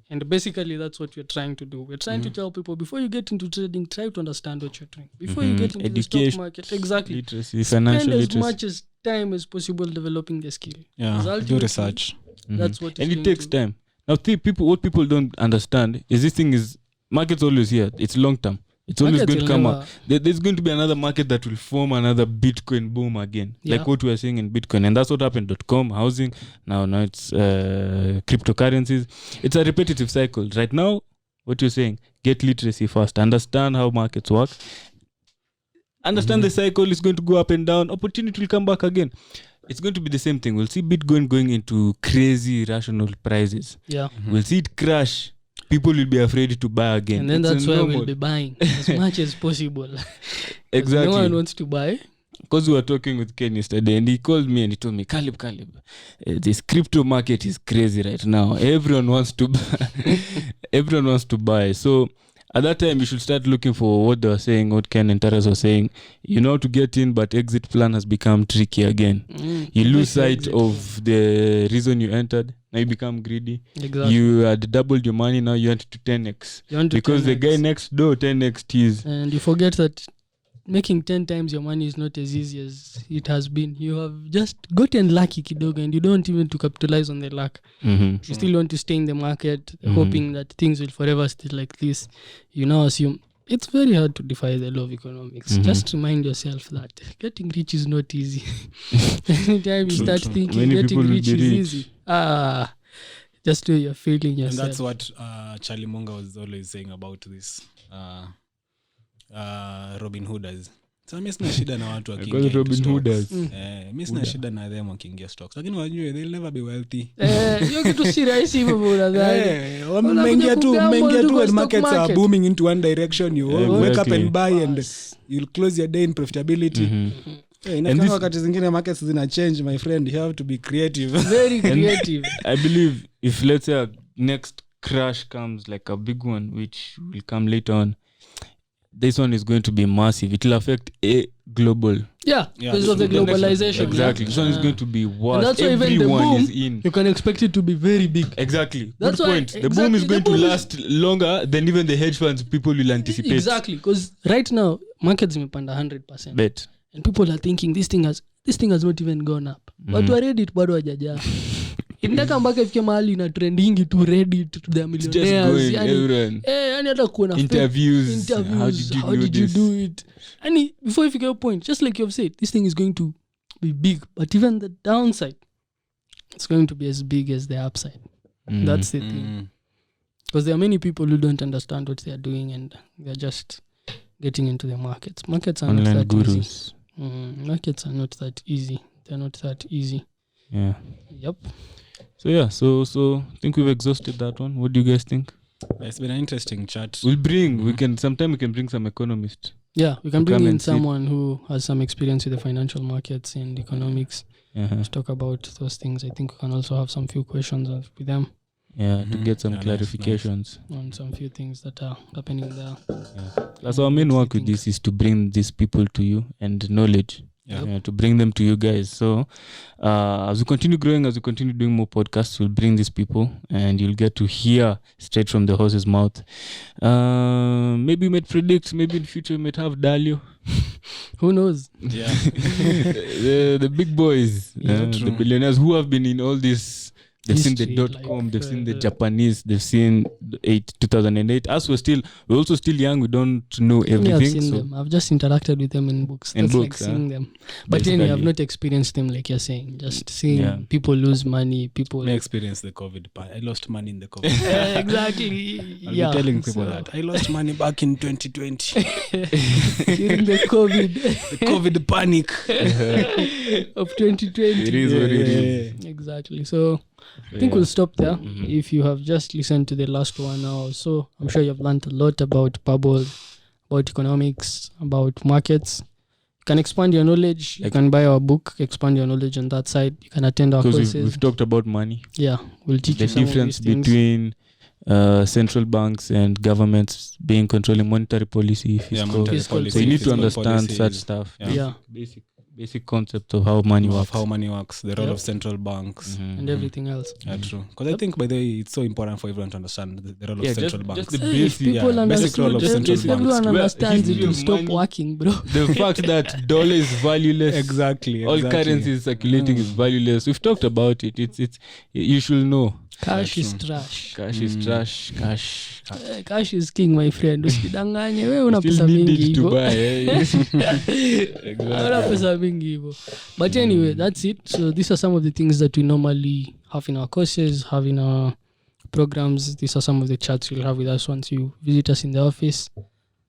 And basically that's what we're trying to do. We're trying to tell people before you get into trading, try to understand what you're doing. Before you get into the stock Education. market. Exactly. Literacy, Spend financial as literacy. much as time as possible developing the skill. Yeah, 'Cause do ultimately, research. That's what And is it going takes to- time. Now, what people don't understand is this thing is market's always here. It's long term. It's always Markets going to will come never- up. There's going to be another market that will form another Bitcoin boom again, Yeah. like what we are seeing in Bitcoin, and that's what happened. .com, housing. Now it's cryptocurrencies. It's a repetitive cycle. Right now, what you're saying, get literacy first. Understand how markets work. Understand the cycle is going to go up and down. Opportunity will come back again. It's going to be the same thing. We'll see Bitcoin going into crazy irrational prices. Yeah. We'll see it crash. People will be afraid to buy again. And then It's that's why normal. we'll be buying as much as possible. 'Cause Exactly. No one wants to buy. Because we were talking with Ken yesterday and he called me and he told me, Caleb, this crypto market is crazy right now. Everyone wants to buy. Everyone wants to buy. So at that time, you should start looking for what they were saying, what Ken and Taras were saying. You know to get in, but exit plan has become tricky again. You lose sight of the reason you entered. Now you become greedy. Exactly. You had doubled your money, now you went to 10x. You want to Because the 10x. guy next door, 10x is. And you forget that making 10 times your money is not as easy as it has been. You have just gotten lucky kidogo and you don't even to capitalize on the luck. Mm-hmm. You still want to stay in the market hoping that things will forever stay like this. You now assume it's very hard to defy the law of economics. Mhm. Just remind yourself that getting rich is not easy. Anytime you start thinking Many getting people will rich be is rich. easy, just know you're failing And yourself. that's what Charlie Munger was always saying about this Robin Hooders. So mi sina shida na watu Because wakiingia Robin into Hooders. stocks. Mi sina shida na them wakiingia stocks. Lakini wajue they'll never be wealthy. Hiyo kitu si rahisi hivyo unadhani. Mmeingia tu kugamble when stock markets are market. booming into one direction, you wake up Exactly. and buy and you'll close your day in profitability. Mhm. Inafika this- wakati zingine markets zina change, my friend, you have to be creative. Very creative. I believe if let's say a next crash comes, like a big one, which will come later on, this one is going to be massive. It will affect a global. Yeah, because of the the next one. globalization. Exactly. Yeah. This one is going to be worse. that's why even the Everyone boom, is in. You can expect it to be very big. Exactly. That's Good why- point. The boom is exactly, going the to boom is- last longer than even the hedge funds people will anticipate. Exactly, because right now markets imepanda 100%, Bet. and people are thinking this thing has not even gone up. But wa Reddit bado hajajaa. Inataka mpaka ifike mahali na trending to Reddit to the It's just millionaires. going, Yani, everyone. yani hata kuona Interviews. how did you do it? And before you figure a point, just like you've said, this thing is going to be big, but even the downside, it's going to be as big as the upside. Mm. That's the thing. Because there are many people who don't understand what they are doing and they're just getting into the markets. Markets are Online not that easy. gurus. Markets are not that easy. They're not that easy. Yeah. Yep. So yeah, so I think we've exhausted that one. What do you guys think? It's been an interesting chat. We can bring some economists. Yeah, we can To bring come in and sit. someone who has some experience with the financial markets and economics Uh-huh. to talk about those things. I think we can also have some few questions with them Yeah, to get some Yeah, nice, clarifications. on some few things that are happening there. Plus our main work with this is to bring these people to you and knowledge. Yeah. To bring them to you guys. So as we continue growing, as we continue doing more podcasts, we'll bring these people and you'll get to hear straight from the horse's mouth. Maybe we might predict, maybe in the future we might have Dalio. Who knows? Yeah. the big boys, Yeah, the true. billionaires who have been in all this. They've seen the History, .com, like, they've seen the Japanese, they've seen 2008. As we're also still young, we don't know Me, I've everything. seen So them. I've just interacted with them in books. In That's books, like seeing them. But anyway, I've not experienced them like you're saying. Just seeing Yeah. people lose money, people... I experienced the COVID part. I lost money in the COVID. exactly. I'll Yeah. be telling people So, that. I lost money back in 2020. during the COVID The COVID panic. of 2020. it is what it is. Exactly. So I think we'll stop there. If you have just listened to the last 1 hour or so, I'm sure you've learned a lot about bubble, about economics, about markets. You can expand your knowledge. You can buy our book, expand your knowledge on that side. You can attend our Because courses. we've talked about money, Yeah, we'll teach the you some difference of these things. between central banks and governments being controlling monetary policy, fiscal. monetary Fiscal policy, So you need to fiscal understand policies, such stuff. Yeah. Yeah, Basic concept of how money of works. how money works, the role Yep. of central banks. Mhm. and everything else. Yeah, true. Because I think, by the way, it's so important for everyone to understand the role of central banks. just the Hey, if basic. people yeah, basic role of understood, central if banks. everyone Well, understands, it history will of stop money. working, bro. The fact that dollar is valueless. Exactly. All currencies circulating is valueless. We've talked about it. It's you should know. Cash is true. trash. Cash is trash. Cash. Cash is king, my friend. Usidanganye, wewe una Still pesa need mingi it to hivyo. buy. Hauna pesa mingi hivyo. But anyway, that's it. So these are some of the things that we normally have in our courses, have in our programs. These are some of the chats you'll have with us once you visit us in the office.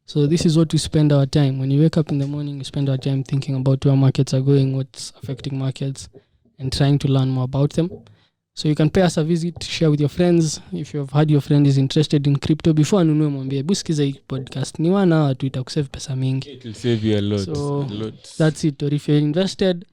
So this is what we spend our time. When you wake up in the morning, you spend our time thinking about where markets are going, what's affecting markets, and trying to learn more about them. So you can pay us a visit, share with your friends. If you've had your friend is interested in crypto, before anunue mwambie busikiza hii podcast ni 1 hour tu itakusave pesa mingi. It will save you a lot. So, a lot. That's it. Or if you're invested,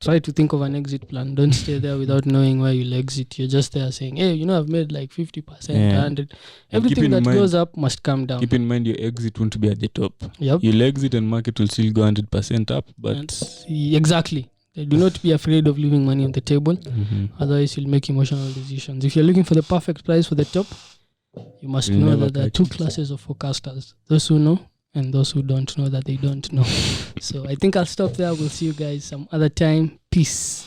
try to think of an exit plan. Don't stay there without knowing where you'll exit. You're just there saying, hey, I've made like 50%, Yeah. 100. And keep Everything in that mind- goes up must come down. Keep in mind your exit won't be at the top. Yep. You'll exit and market will still go 100% up. But Exactly. Do not be afraid of leaving money on the table. Mhm. Otherwise, you'll make emotional decisions. If you're looking for the perfect price for the top, you must You'll know never that there are catch 2 it. classes of forecasters. Those who know and those who don't know that they don't know. So I think I'll stop there. We'll see you guys some other time. Peace.